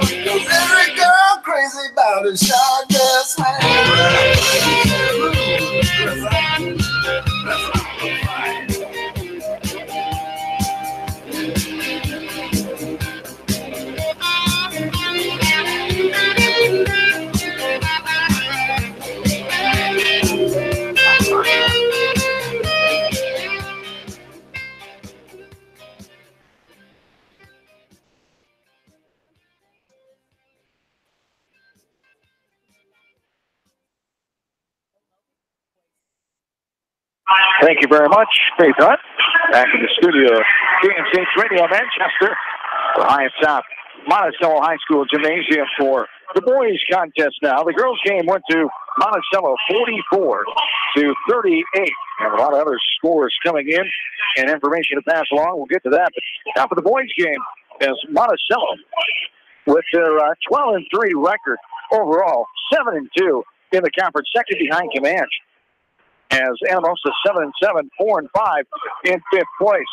'Cause every girl crazy about a short dress Thank you very much, Faith Hunt. Back in the studio, KMCH Radio Manchester, the highest top Monticello High School Gymnasium for the boys contest now. The girls game went to Monticello 44-38. And a lot of other scores coming in and information to pass along. We'll get to that. But now for the boys game, as Monticello, with their 12-3 record overall, 7-2 in the conference, second behind Comanche. As Anamosa 7-7, 4-5 in fifth place.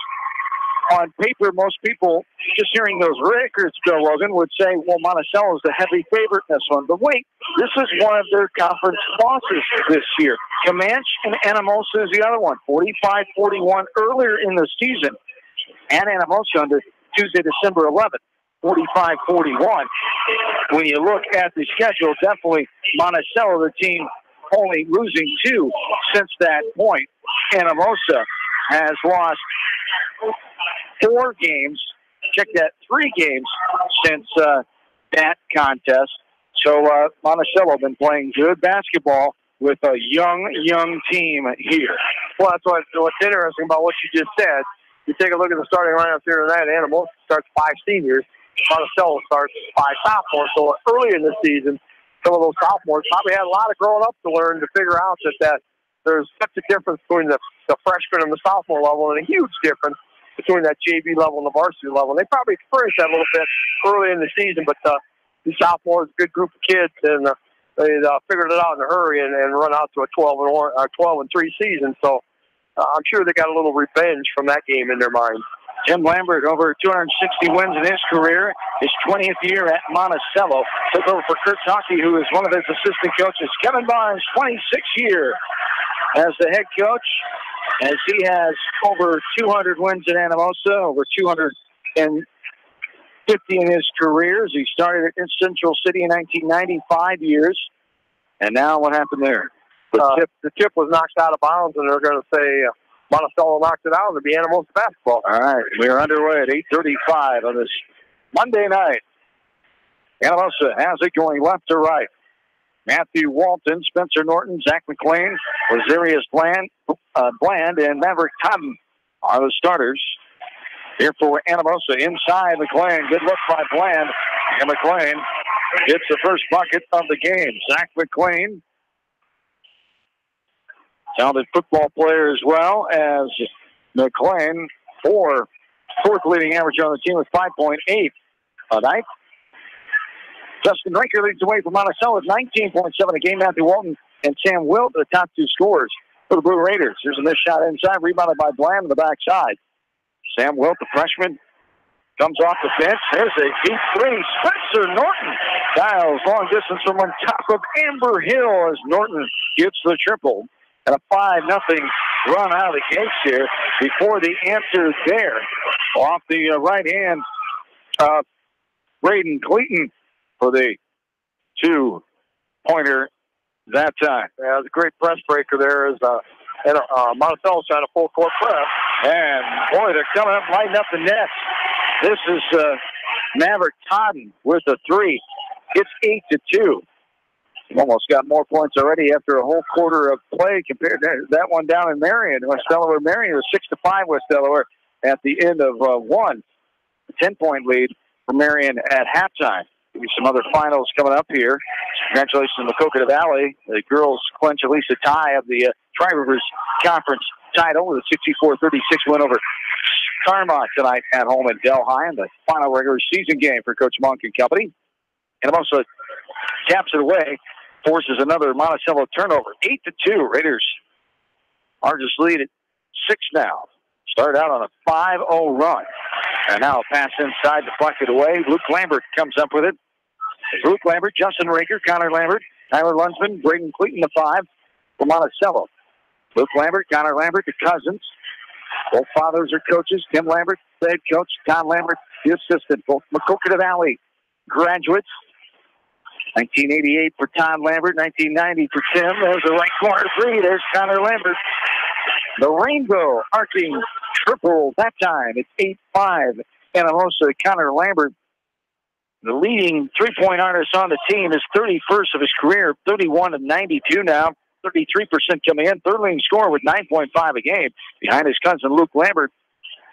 On paper, most people, just hearing those records, Bill Logan, would say, well, Monticello is the heavy favorite in this one. But wait, this is one of their conference losses this year. Comanche and Anamosa is the other one, 45-41 earlier in the season. And Anamosa on Tuesday, December 11th, 45-41. When you look at the schedule, definitely Monticello, the team only losing 2 since that point. Anamosa has lost 4 games. Check that, 3 games since that contest. So Monticello been playing good basketball with a young team here. Well, that's what's interesting about what you just said. You take a look at the starting lineup here tonight. Anamosa starts 5 seniors. Monticello starts 5 sophomores. So early in the season, some of those sophomores probably had a lot of growing up to learn to figure out that there's such a difference between the freshman and the sophomore level, and a huge difference between that JV level and the varsity level. And they probably experienced that a little bit early in the season, but these sophomores, good group of kids, and they figured it out in a hurry and run out to a 12-3 season. So I'm sure they got a little revenge from that game in their minds. Tim Lambert, over 260 wins in his career, his 20th year at Monticello. Took over for Kurt Taki, who is one of his assistant coaches. Kevin Barnes, 26th year as the head coach, as he has over 200 wins at Anamosa, over 250 in his career. He started at Central City in 1995 years. And now what happened there? The tip was knocked out of bounds, and they're going to say Monticello knocked it out. It'll be Anamosa basketball. All right, we are underway at 8:35 on this Monday night. Anamosa has it going left to right. Matthew Walton, Spencer Norton, Zach McLean, Rosarius Bland, and Maverick Totten are the starters. Here for Anamosa, inside McLean. Good look by Bland. And McLean gets the first bucket of the game. Zach McLean, talented football player as well as McLean, fourth leading average on the team with 5.8 a night. Justin Rinker leads away from Monticello with 19.7 a game. Matthew Walton and Sam Wilt, the top 2 scorers for the Blue Raiders. Here's a missed shot inside, rebounded by Bland on the backside. Sam Wilt, the freshman, comes off the bench. There's a deep 3. Spencer Norton dials long distance from on top of Amber Hill as Norton gets the triple. And a 5-0 run out of the gates here before the answer there. Off the right hand of Braden Clayton for the 2-pointer that time. Yeah, it was a great press breaker there as Monticello's trying to full court press. And boy, they're coming up, lighting up the nets. This is Maverick Totten with a 3. It's 8-2. Almost got more points already after a whole quarter of play compared to that one down in Marion. West Delaware Marion was 6-5 West Delaware at the end of one. A 10-point lead for Marion at halftime. Maybe some other finals coming up here. Congratulations to Maquoketa Valley. The girls clinch at least a tie of the Tri-Rivers Conference title with a 64-36 win over Karma tonight at home in Delhi in the final regular season game for Coach Monk and company. And also taps it away, forces another Monticello turnover. 8-2. Raiders largest lead at 6 now. Started out on a 5-0 run. And now a pass inside, deflected away. Luke Lambert comes up with it. Luke Lambert, Justin Raker, Connor Lambert, Tyler Lunsman, Braden Clayton, the 5 for Monticello. Luke Lambert, Connor Lambert, the cousins. Both fathers are coaches. Tim Lambert, the head coach. Tom Lambert, the assistant. Both Maquoketa Valley graduates. 1988 for Tom Lambert, 1990 for Tim. There's the right corner 3. There's Connor Lambert. The rainbow arcing triple that time. It's 8-5. Anamosa, Connor Lambert. The leading three-point artist on the team is 31st of his career, 31 of 92 now, 33% coming in. Third leading scorer with 9.5 a game behind his cousin Luke Lambert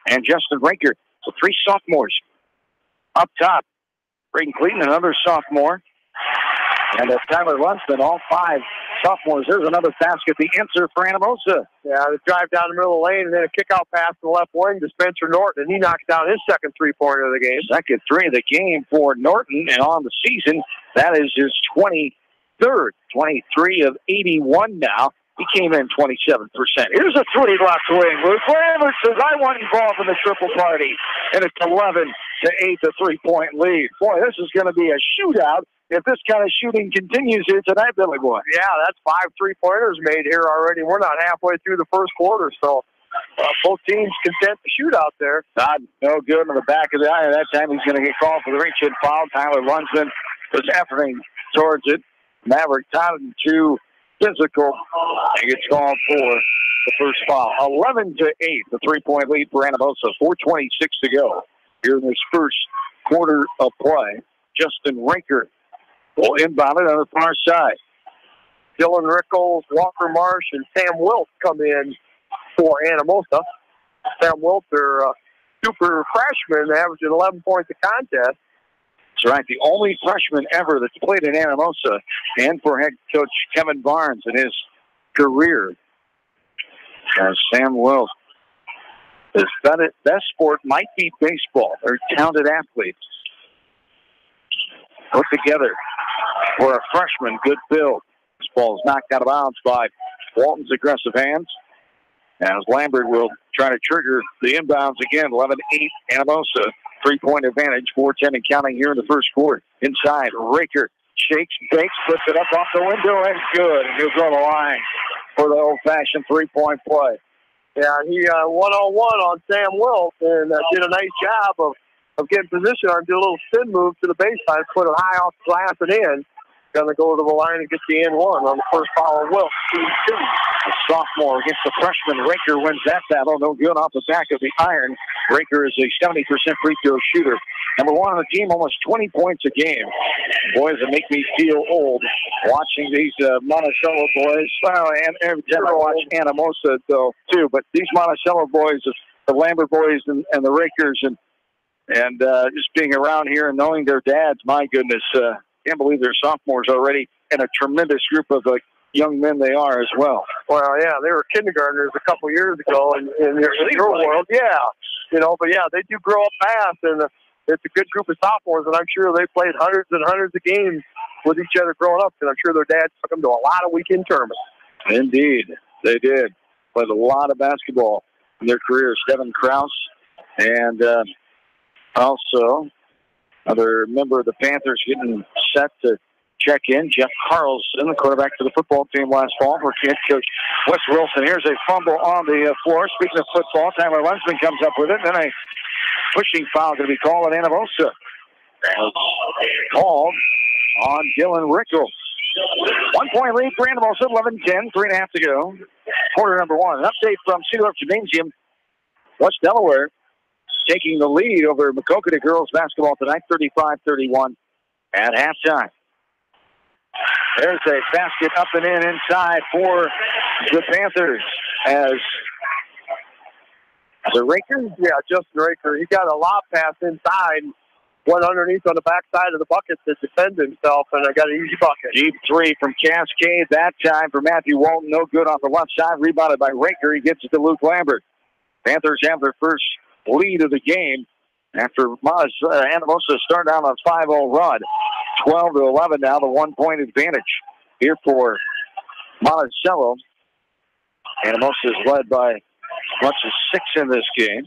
and Justin Raker. So 3 sophomores up top. Braden Clayton, another sophomore. And Tyler Lunsman, all 5 sophomores. There's another basket. The answer for Anamosa. Yeah, they drive down the middle of the lane and then a kick-out pass to the left wing to Spencer Norton, and he knocks down his second three-pointer of the game. Second 3 of the game for Norton, and on the season, that is his 23rd. 23 of 81 now. He came in 27%. Here's a 3 left wing. Luke Lambert says, I want involved in the triple party. And it's 11-8, the 3-point lead. Boy, this is going to be a shootout if this kind of shooting continues here tonight, Billy Boy. Yeah, that's 5 3-pointers made here already. We're not halfway through the first quarter, so both teams content to shoot out there. Not no good in the back of the eye. That time he's going to get called for the reach-in foul. Tyler Lunsman was efforting towards it. Maverick Totten too physical. He gets called for the first foul. 11-8, the 3-point lead for Anamosa. 4:26 to go here in this first quarter of play. Justin Raker will inbound it on the far side. Dylan Rickles, Walker Marsh, and Sam Wilt come in for Anamosa. Sam Wilt, their super freshman, averaging 11 points a contest. That's right, the only freshman ever that's played in Anamosa, and for head coach Kevin Barnes in his career. As Sam Wilt, his best sport might be baseball. They're talented athletes. Put together for a freshman, good build. This ball is knocked out of bounds by Walton's aggressive hands. As Lambert will try to trigger the inbounds again. 11-8, Anamosa. 3-point advantage, 4:10 and counting here in the first quarter. Inside, Raker shakes, bakes, puts it up off the window, and good. And he'll go to the line for the old-fashioned 3-point play. Yeah, he one-on-one on Sam Wilt and did a nice job of getting position on, do a little spin move to the baseline, put it high off the glass and in. Going to go to the line and get the N1 on the first foul of Wilt. The sophomore against the freshman. Raker wins that battle. No good off the back of the iron. Raker is a 70% free throw shooter. Number 1 on the team, almost 20 points a game. Boys, that make me feel old watching these Monticello boys. Well, and every time I watch Anamosa, though, too. But these Monticello boys, the Lambert boys and the Rakers, and just being around here and knowing their dads, my goodness, can't believe they're sophomores already, and a tremendous group of young men they are as well. Well, yeah, they were kindergartners a couple years ago in their world. Yeah, but yeah, they do grow up fast, and it's a good group of sophomores, and I'm sure they played hundreds and hundreds of games with each other growing up, and I'm sure their dads took them to a lot of weekend tournaments. Indeed, they did. Played a lot of basketball in their careers. Devin Krause, and also another member of the Panthers getting set to check in. Jeff Carlson, the quarterback for the football team last fall for head coach Wes Wilson. Here's a fumble on the floor. Speaking of football, Tyler Lunsman comes up with it. Then a pushing foul going to be called on Anamosa. Called on Dylan Rickles. 1-point lead for Anamosa, 11-10, 3.5 to go. Quarter number 1. An update from Cedar Oak Gymnasium. West Delaware taking the lead over Maquoketa girls basketball tonight, 35-31 at halftime. There's a basket up and in inside for the Panthers as the Raker. Yeah, Justin Raker. He got a lob pass inside, went underneath on the backside of the bucket to defend himself, and I got an easy bucket. Deep 3 from Cascade. That time for Matthew Walton. No good off the left side. Rebounded by Raker. He gets it to Luke Lambert. Panthers have their first lead of the game after Anamosa started out on a 5-0 run. 12-11 now, the 1-point advantage here for Monticello. Anamosa is led by as much as 6 in this game.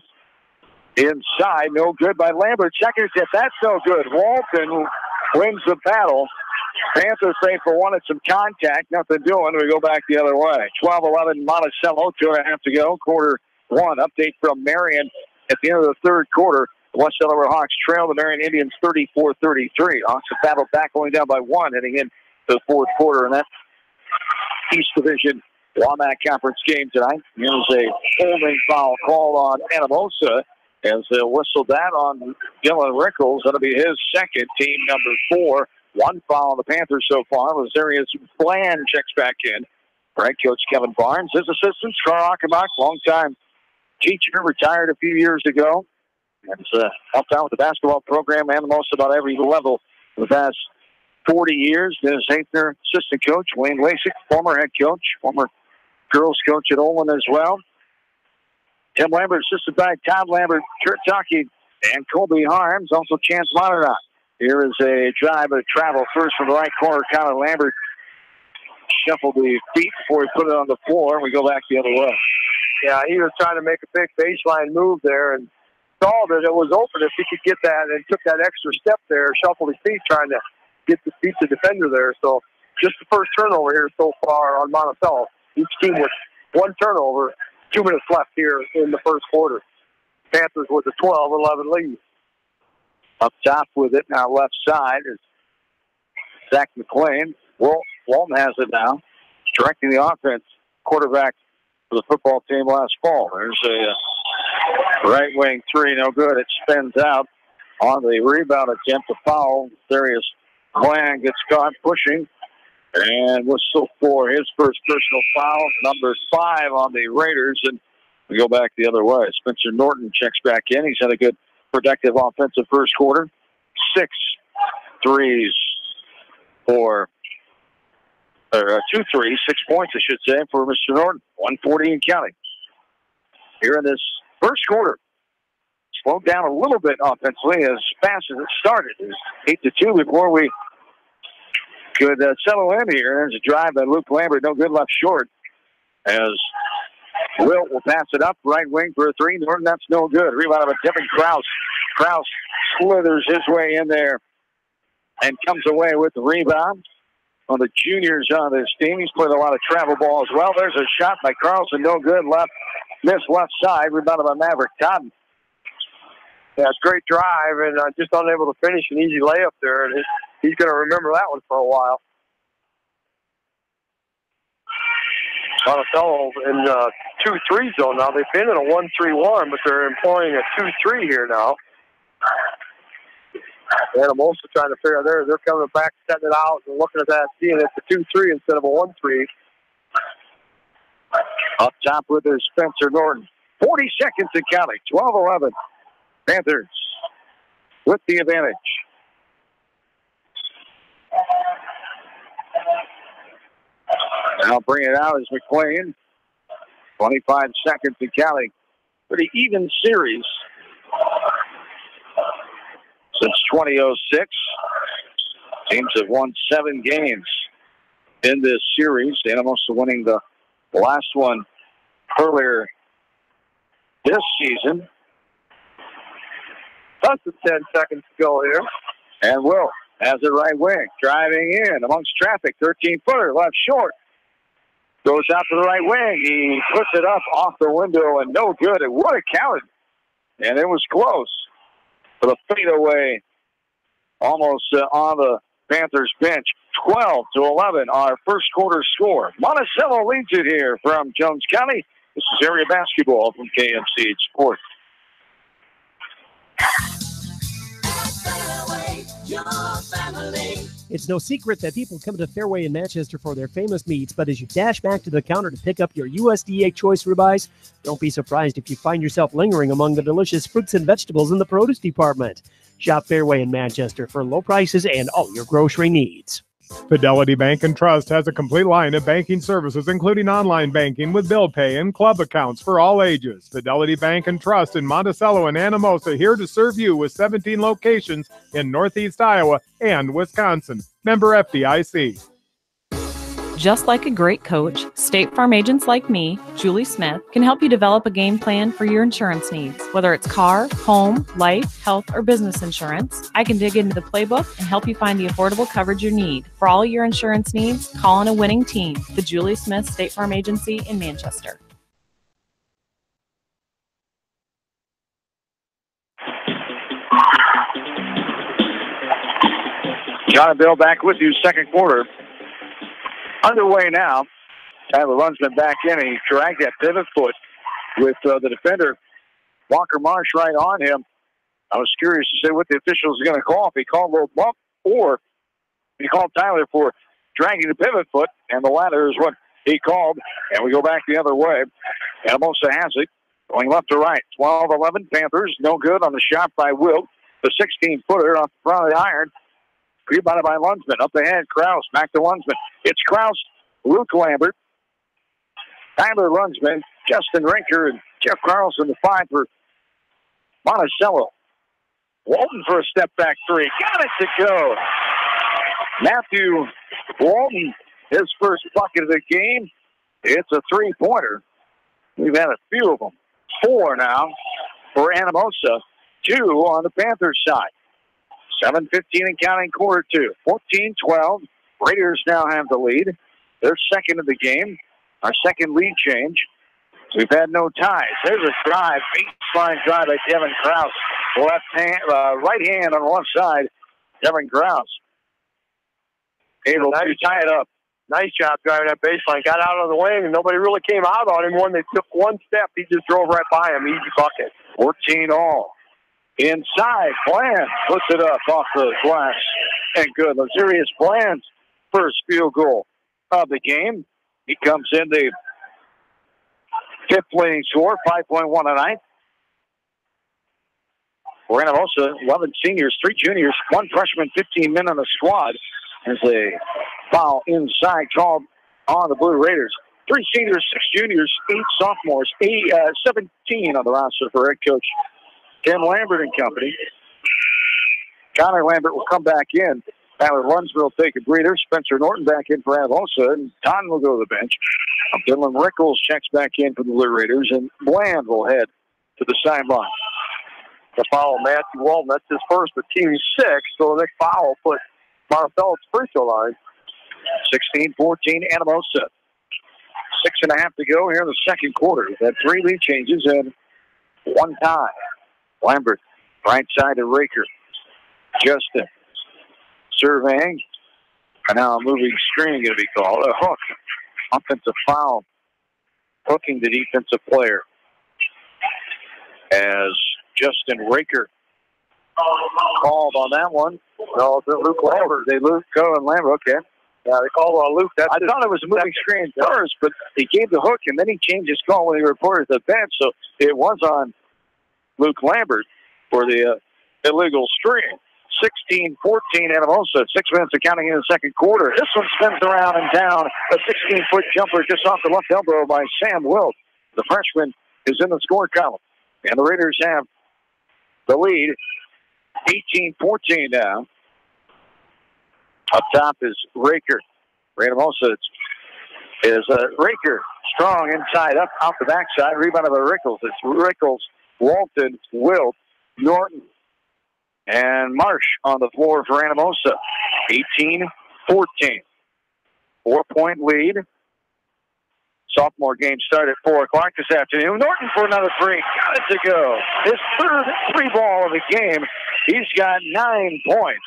Inside, no good by Lambert. Checkers hit. That's no good. Walton wins the battle. Panthers say for one, it's some contact, nothing doing. We go back the other way. 12-11 Monticello, 2.5 to go. Quarter one. Update from Marion at the end of the third quarter. The West Delaware Hawks trail the Marion Indians 34-33. Hawks have battled back, going down by one, heading into the fourth quarter. And that East Division Wamac Conference game tonight. Here's a holding foul call on Anamosa as they whistled that on Dylan Rickles. That'll be his second, team number 4. One foul on the Panthers so far. Lazarius Bland checks back in. Right, Coach Kevin Barnes. His assistant, Carl Achenbach, longtime teacher, retired a few years ago. And helped out with the basketball program and most about every level for the past 40 years. Dennis Haithner, assistant coach. Wayne Lasik, former head coach, former girls coach at Olin as well. Tim Lambert, assistant by Todd Lambert, Kurt Tuckey, and Colby Harms. Also Chance Monadot. Here is a drive of travel first from the right corner. Connor Lambert shuffled the feet before he put it on the floor. We go back the other way. Yeah, he was trying to make a big baseline move there and saw that it was open if he could get that and took that extra step there, shuffled his feet trying to get the beat the defender there. So just the first turnover here so far on Monticello. Each team with one turnover, 2 minutes left here in the first quarter. Panthers with a 12-11 lead. Up top with it, now left side is Zach McLean. Walton has it now. Directing the offense, quarterback for the football team last fall. There's a right wing three, no good. It spins out on the rebound attempt to foul. Darius Bland gets caught pushing and whistle for his first personal foul, number 5 on the Raiders. And we go back the other way. Spencer Norton checks back in. He's had a good productive offensive first quarter. 6 threes for, or 2 threes, 6 points, I should say, for Mr. Norton. 140 and counting. Here in this first quarter, slowed down a little bit offensively as fast as it started. It was 8-2 before we could settle in here. There's a drive by Luke Lambert, no good, left short. As Wilt will pass it up, right wing for a 3. Norton, that's no good. Rebound of a tipping Krause. Krause slithers his way in there and comes away with the rebound. On the juniors on this team, he's played a lot of travel ball as well. There's a shot by Carlson, no good, left, miss left side, rebound by Maverick Todd. Yeah, it's a great drive and just unable to finish an easy layup there. And he's going to remember that one for a while. Monticello in 2-3 zone now. They've been in a 1-3-1, but they're employing a 2-3 here now. Anamosa trying to figure out there. They're coming back, setting it out, and looking at that, seeing it's a 2-3 instead of a 1-3. Up top with their Spencer Norton. 40 seconds and counting. 12-11. Panthers with the advantage. Now bring it out is McLean. 25 seconds and counting. Pretty even series since 2006. Teams have won 7 games in this series. Anamosa winning the last one earlier this season. Less than 10 seconds to go here. And Will has it right wing. Driving in amongst traffic. 13-footer left short. Goes out to the right wing. He puts it up off the window and no good. It would have counted. And it was close. For the fadeaway almost on the Panthers bench. 12-11, our first quarter score. Monticello leads it here from Jones County. This is area basketball from KMC Sports. It's no secret that people come to Fairway in Manchester for their famous meats, but as you dash back to the counter to pick up your USDA choice ribeyes, don't be surprised if you find yourself lingering among the delicious fruits and vegetables in the produce department. Shop Fairway in Manchester for low prices and all your grocery needs. Fidelity Bank and Trust has a complete line of banking services, including online banking with bill pay and club accounts for all ages. Fidelity Bank and Trust in Monticello and Anamosa, here to serve you with 17 locations in Northeast Iowa and Wisconsin. Member FDIC. Just like a great coach, State Farm agents like me, Julie Smith, can help you develop a game plan for your insurance needs. Whether it's car, home, life, health, or business insurance, I can dig into the playbook and help you find the affordable coverage you need. For all your insurance needs, call on a winning team. The Julie Smith State Farm Agency in Manchester. John and Bill back with you, second quarter. Underway now. Tyler Lunsman back in. He dragged that pivot foot with the defender, Walker Marsh, right on him. I was curious to see what the official was going to call. If he called a little bump or if he called Tyler for dragging the pivot foot, and the latter is what he called. And we go back the other way. Anamosa has it, going left to right. 12-11 Panthers, no good on the shot by Wilt. The 16-footer off the front of the iron. Rebounded by Lunsman. Up ahead, Krause. Back to Lunsman. It's Krause, Luke Lambert, Tyler Lunsman, Justin Rinker, and Jeff Carlson, the 5 for Monticello. Walton for a step-back 3. Got it to go. Matthew Walton, his first bucket of the game. It's a 3-pointer. We've had a few of them. 4 now for Anamosa. 2 on the Panthers side. 7:15 and counting, quarter 2. 14-12. Raiders now have the lead. They're second of the game. Our second lead change. We've had no ties. There's a drive, baseline drive by Devin Krause. Right hand on the left side. Devin Krause able to tie it up. Nice job driving that baseline. Got out of the wing, and nobody really came out on him. When they took one step, he just drove right by him. Easy bucket. 14 all. Inside, Bland puts it up off the glass. And good. Laserius Bland's first field goal of the game. He comes in the 5th leading score, 5.1 tonight. For Anamosa, 11 seniors, 3 juniors, 1 freshman, 15 men on the squad. There's a foul inside called on the Blue Raiders. 3 seniors, 6 juniors, 8 sophomores, 17 on the roster for head coach Ken Lambert and company. Connor Lambert will come back in. Tyler Lunsman will take a breather. Spencer Norton back in for Anamosa, and Totten will go to the bench. Dylan Rickles checks back in for the Blue Raiders, and Bland will head to the sideline. The foul, Matthew Walton. That's his first, but team 6. So the next foul will put Monticello at the free throw line. 16-14, Anamosa. 6.5 to go here in the second quarter. We've had 3 lead changes and 1 tie. Lambert, right side to Raker. Justin surveying. And now a moving screen going to be called. A hook. Offensive foul. Hooking the defensive player. As Justin Raker called on that one. No, it's Luke Lambert. They Luke and Lambert. Okay. Yeah, they called on Luke. I thought it was a moving screen first, but he gave the hook, and then he changed his call when he reported the bench. So it was on Luke Lambert for the illegal screen. 16-14 Anamosa. 6 minutes of counting in the second quarter. This one spins around and down. A 16-foot jumper just off the left elbow by Sam Wilt. The freshman is in the score column. And the Raiders have the lead. 18-14 now. Up top is Raker. Anamosa is Raker. Strong inside up, out the backside. Rebound by Rickles. It's Rickles, Walton, Wilt, Norton, and Marsh on the floor for Anamosa. 18-14. 4-point lead. Sophomore game started at 4 o'clock this afternoon. Norton for another 3. Got it to go. His third 3-ball of the game. He's got 9 points.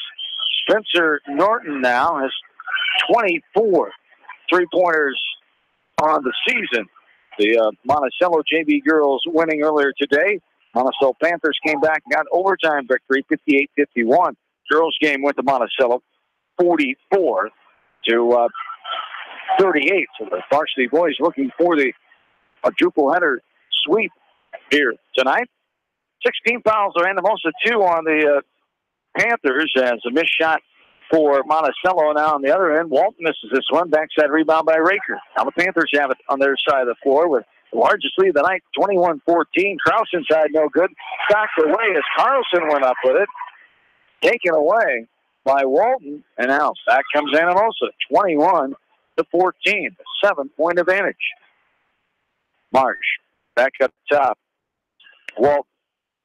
Spencer Norton now has 24 3-pointers on the season. The Monticello JV girls winning earlier today. Monticello Panthers came back and got overtime victory, 58-51. Girls game went to Monticello, 44-38. So the varsity boys looking for the quadruple header sweep here tonight. 16 fouls are Anamosa, 2 on the Panthers as a missed shot for Monticello. Now on the other end, Walton misses this one. Backside rebound by Raker. Now the Panthers have it on their side of the floor with the largest lead of the night, 21-14. Krause inside, no good. Stocked away as Carlson went up with it. Taken away by Walton. And now back comes Anamosa, 21-14. to 14. 7-point advantage. Marsh back up top. Walt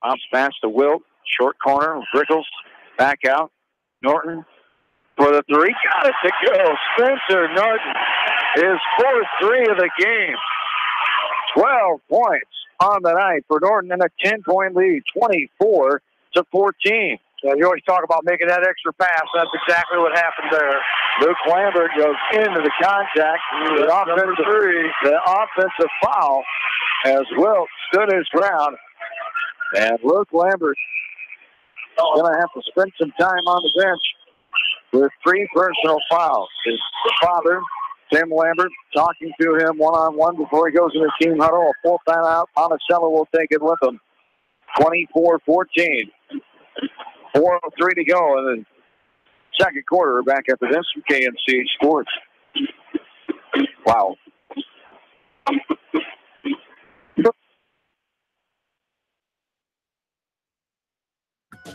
bounce pass to Wilt. Short corner. Brickles back out. Norton for the three. Got it to go. Spencer Norton, his fourth three of the game. 12 points on the night for Norton and a 10-point lead. 24 to 14. Yeah, you always talk about making that extra pass. That's exactly what happened there. Luke Lambert goes into the contact. The offensive foul as Wilt stood his ground. And Luke Lambert is going to have to spend some time on the bench with 3 personal fouls. His father, Tim Lambert, talking to him one-on-one before he goes in the team huddle. A full timeout. Monticello will take it with him. 24-14. 4:03 to go in the second quarter. Back after this from KMC Sports. Wow.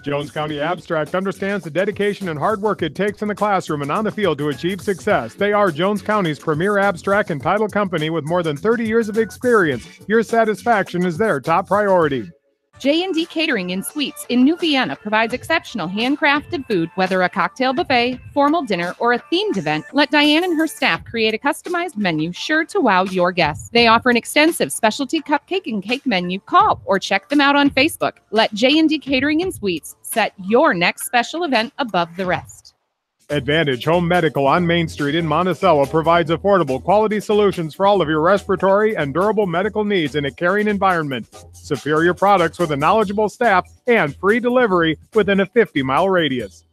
Jones County Abstract understands the dedication and hard work it takes in the classroom and on the field to achieve success. They are Jones County's premier abstract and title company with more than 30 years of experience. Your satisfaction is their top priority. J&D Catering and Suites in New Vienna provides exceptional handcrafted food, whether a cocktail buffet, formal dinner, or a themed event. Let Diane and her staff create a customized menu sure to wow your guests. They offer an extensive specialty cupcake and cake menu. Call or check them out on Facebook. Let J&D Catering and Suites set your next special event above the rest. Advantage Home Medical on Main Street in Monticello provides affordable, quality solutions for all of your respiratory and durable medical needs in a caring environment. Superior products with a knowledgeable staff and free delivery within a 50-mile radius.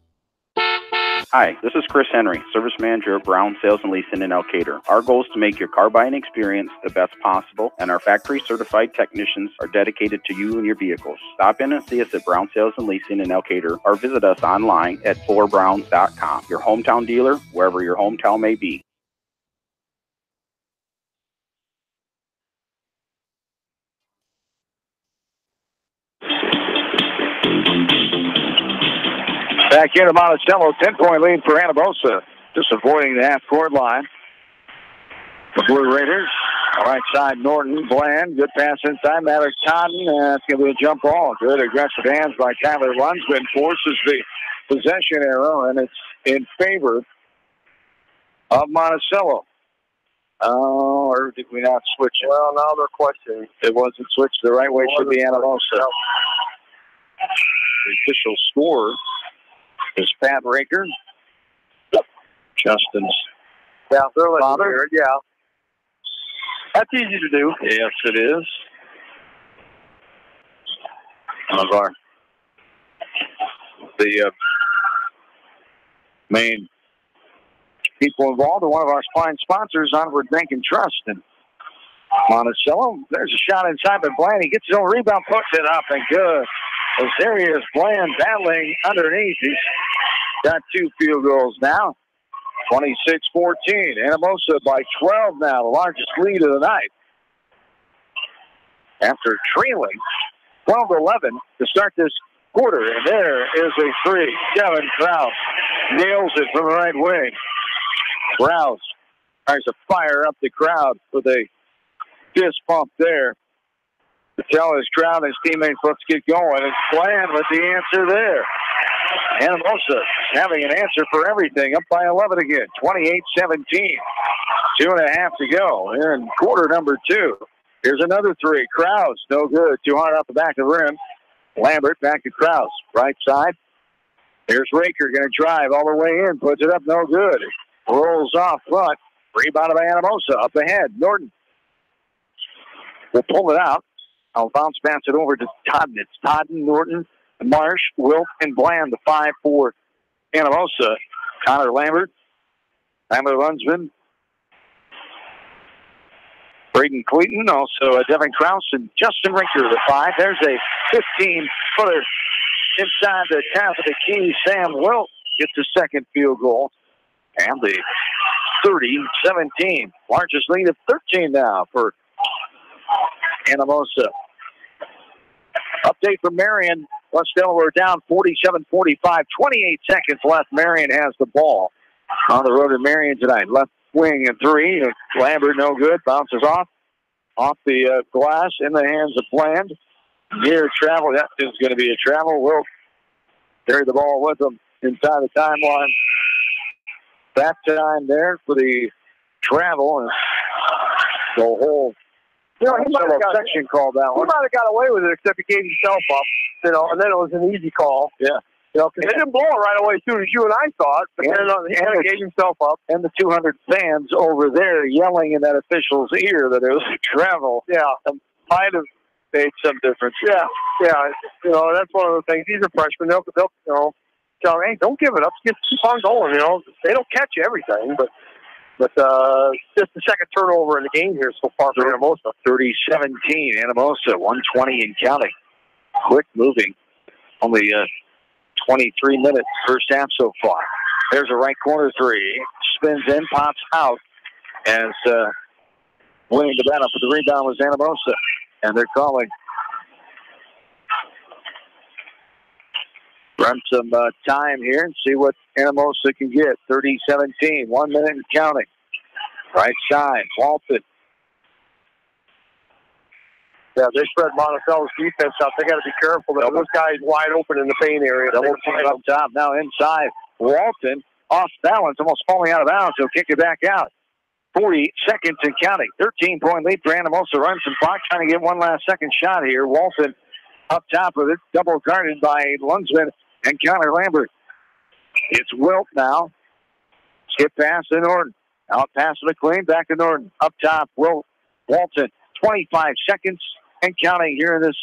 Hi, this is Chris Henry, Service Manager at Brown Sales and Leasing in Elkader. Our goal is to make your car buying experience the best possible, and our factory-certified technicians are dedicated to you and your vehicles. Stop in and see us at Brown Sales and Leasing in Elkader, or visit us online at 4browns.com. Your hometown dealer, wherever your hometown may be. Back into Monticello, 10-point lead for Anamosa. Just avoiding the half-court line. The Blue Raiders. Right side, Norton, Bland. Good pass inside. Maverick Totten. That's going to be a jump ball. Good aggressive hands by Tyler Lunsman. Forces the possession arrow, and it's in favor of Monticello. Oh, or did we not switch it? Well, now they're questioning. It wasn't switched the right way. Should be Anamosa. The official score is Pat Raker. Justin's father. Yeah. That's easy to do. Yes, it is. One of our main people involved in one of our fine sponsors, Onward Bank and Trust. And Monticello, there's a shot inside, but Bland, he gets his own rebound, puts it up, and good. As there he is, Bland battling underneath. He's got 2 field goals now. 26-14. Anamosa by 12 now, the largest lead of the night. After trailing 12-11 to start this quarter. And there is a 3. Kevin Krause nails it from the right wing. Krause tries to fire up the crowd with a fist pump there to tell his crowd and his teammates, let's get going. It's Bland with the answer there. Anamosa having an answer for everything. Up by 11 again. 28-17. 2.5 to go. Here in quarter number 2. Here's another 3. Krause, no good. Too hard off the back of the rim. Lambert back to Krause. Right side. Here's Raker going to drive all the way in. Puts it up, no good. Rolls off front. Rebound by Anamosa. Up ahead. Norton will pull it out. I'll bounce pass it over to Totten. It's Totten, Norton, Marsh, Wilt, and Bland, the 5 for Anamosa. Connor Lambert, Tyler Lunsman, Braden Cleaton, also Devin Krause, and Justin Rinker, the 5. There's a 15-footer inside the top of the key. Sam Wilt gets the second field goal. And the 30-17. Largest lead of 13 now for Anamosa. Update from Marion. West Delaware down 47-45. 28 seconds left. Marion has the ball on the road in Marion tonight. Left wing and three. Lambert no good. Bounces off the glass in the hands of Bland. Near travel. That is going to be a travel. Will carry the ball with them inside the timeline. That time there for the travel. And the whole section called that one. He might have got away with it except he gave himself up, and then it was an easy call. Yeah. Because they didn't blow it right away as soon as you and I saw it, but then he kind of gave himself up. And the 200 fans over there yelling in that official's ear that it was travel. Yeah. Might have made some difference. Yeah. That's one of the things. These are freshmen. They'll tell them, hey, don't give it up. Just keep on going. They don't catch everything, but just the second turnover in the game here so far for Anamosa. 30-17, Anamosa, 120 and counting. Quick moving. Only 23 minutes first half so far. There's a right corner three. Spins in, pops out. As winning the battle for the rebound was Anamosa. And they're calling. Run some time here and see what Anamosa can get. 30-17, 1 minute and counting. Right side, Walton. Yeah, they spread Monticello's defense out. They got to be careful. Those guys wide open in the paint area. Double team up top. Now inside. Walton off balance, almost falling out of bounds. He'll kick it back out. 40 seconds and counting. 13-point lead for Anamosa. Runs some clock, trying to get one last second shot here. Walton up top with it, double guarded by Lunsman and Connor Lambert. It's Wilt now. Skip pass to Norton. Out pass to McLean, back to Norton. Up top, Wilt. Walton. 25 seconds and counting here in this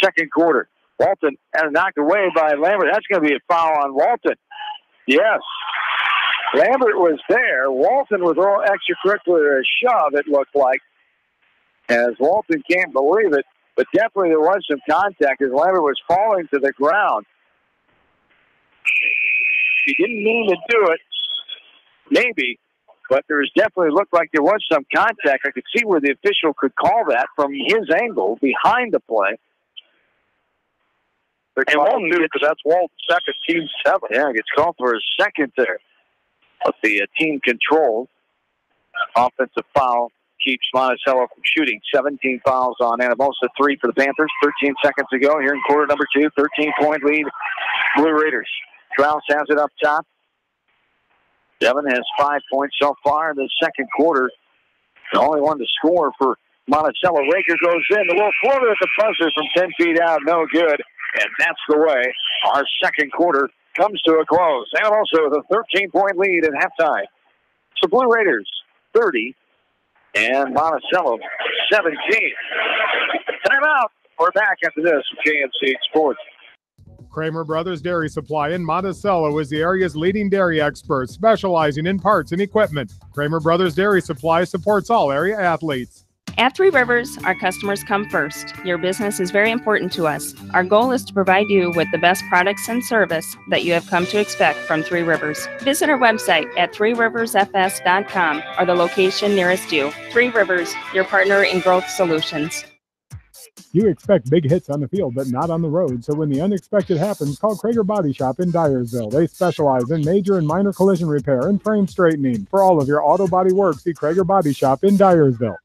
second quarter. Walton had a knocked away by Lambert. That's going to be a foul on Walton. Yes. Lambert was there. Walton was a little extracurricular shove, it looked like. As Walton can't believe it, but definitely there was some contact as Lambert was falling to the ground. He didn't mean to do it, maybe, but there's definitely looked like there was some contact. I could see where the official could call that from his angle behind the play. And Walton knew because that's Walton's second, team 7. Yeah, gets called for a second there. But the team control offensive foul keeps Monticello from shooting. 17 fouls on Anamosa, 3 for the Panthers. 13 seconds to go here in quarter number 2. 13-point lead, Blue Raiders. Strauss has it up top. Devin has 5 points so far in the second quarter. The only one to score for Monticello. Raker goes in. The little floater at the buzzer from 10 feet out. No good. And that's the way our second quarter comes to a close. Anamosa with a 13-point lead at halftime. So Blue Raiders 30 and Monticello 17. Timeout. We're back after this with KNC Sports. Kramer Brothers Dairy Supply in Monticello is the area's leading dairy expert, specializing in parts and equipment. Kramer Brothers Dairy Supply supports all area athletes. At Three Rivers, our customers come first. Your business is very important to us. Our goal is to provide you with the best products and service that you have come to expect from Three Rivers. Visit our website at threeriversfs.com or the location nearest you. Three Rivers, your partner in growth solutions. You expect big hits on the field, but not on the road. So when the unexpected happens, call Krager Body Shop in Dyersville. They specialize in major and minor collision repair and frame straightening. For all of your auto body work, see Krager Body Shop in Dyersville.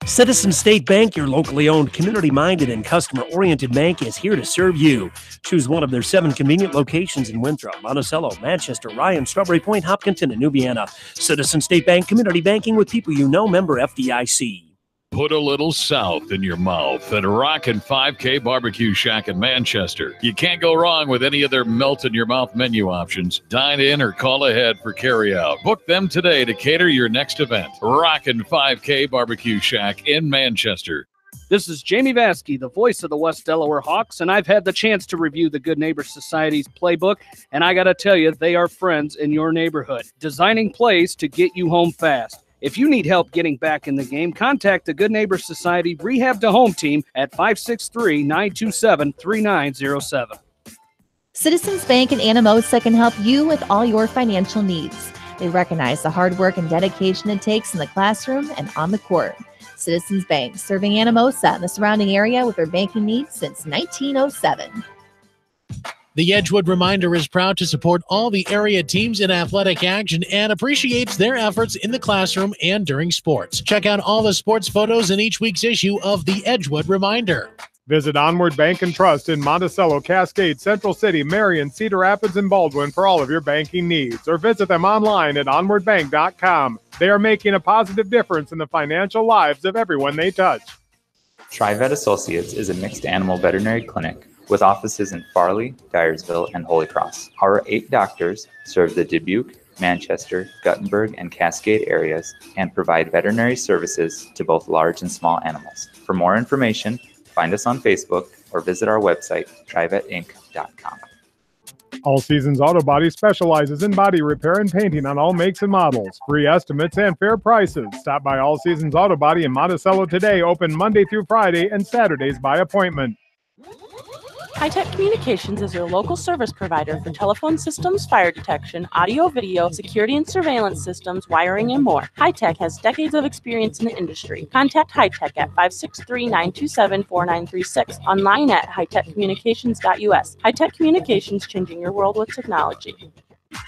Citizen State Bank, your locally owned, community-minded, and customer-oriented bank, is here to serve you. Choose one of their 7 convenient locations in Winthrop, Monticello, Manchester, Ryan, Strawberry Point, Hopkinton, and New Vienna. Citizen State Bank, community banking with people you know, member FDIC. Put a little south in your mouth at Rockin' 5K Barbecue Shack in Manchester. You can't go wrong with any of their melt-in-your-mouth menu options. Dine in or call ahead for carry-out. Book them today to cater your next event. Rockin' 5K Barbecue Shack in Manchester. This is Jamie Vaskey, the voice of the West Delaware Hawks, and I've had the chance to review the Good Neighbor Society's playbook, and I got to tell you, they are friends in your neighborhood, designing plays to get you home fast. If you need help getting back in the game, contact the Good Neighbor Society Rehab to Home team at 563-927-3907. Citizens Bank in Anamosa can help you with all your financial needs. They recognize the hard work and dedication it takes in the classroom and on the court. Citizens Bank, serving Anamosa and the surrounding area with their banking needs since 1907. The Edgewood Reminder is proud to support all the area teams in athletic action and appreciates their efforts in the classroom and during sports. Check out all the sports photos in each week's issue of the Edgewood Reminder. Visit Onward Bank and Trust in Monticello, Cascade, Central City, Marion, Cedar Rapids, and Baldwin for all of your banking needs, or visit them online at onwardbank.com. They are making a positive difference in the financial lives of everyone they touch. TriVet Associates is a mixed animal veterinary clinic with offices in Farley, Dyersville, and Holy Cross. Our 8 doctors serve the Dubuque, Manchester, Guttenberg, and Cascade areas and provide veterinary services to both large and small animals. For more information, find us on Facebook or visit our website, trivetinc.com. All Seasons Auto Body specializes in body repair and painting on all makes and models. Free estimates and fair prices. Stop by All Seasons Auto Body in Monticello today, open Monday through Friday and Saturdays by appointment. High-Tech Communications is your local service provider for telephone systems, fire detection, audio, video, security and surveillance systems, wiring, and more. High-Tech has decades of experience in the industry. Contact High-Tech at 563-927-4936, online at hightechcommunications.us. High-Tech Communications, changing your world with technology.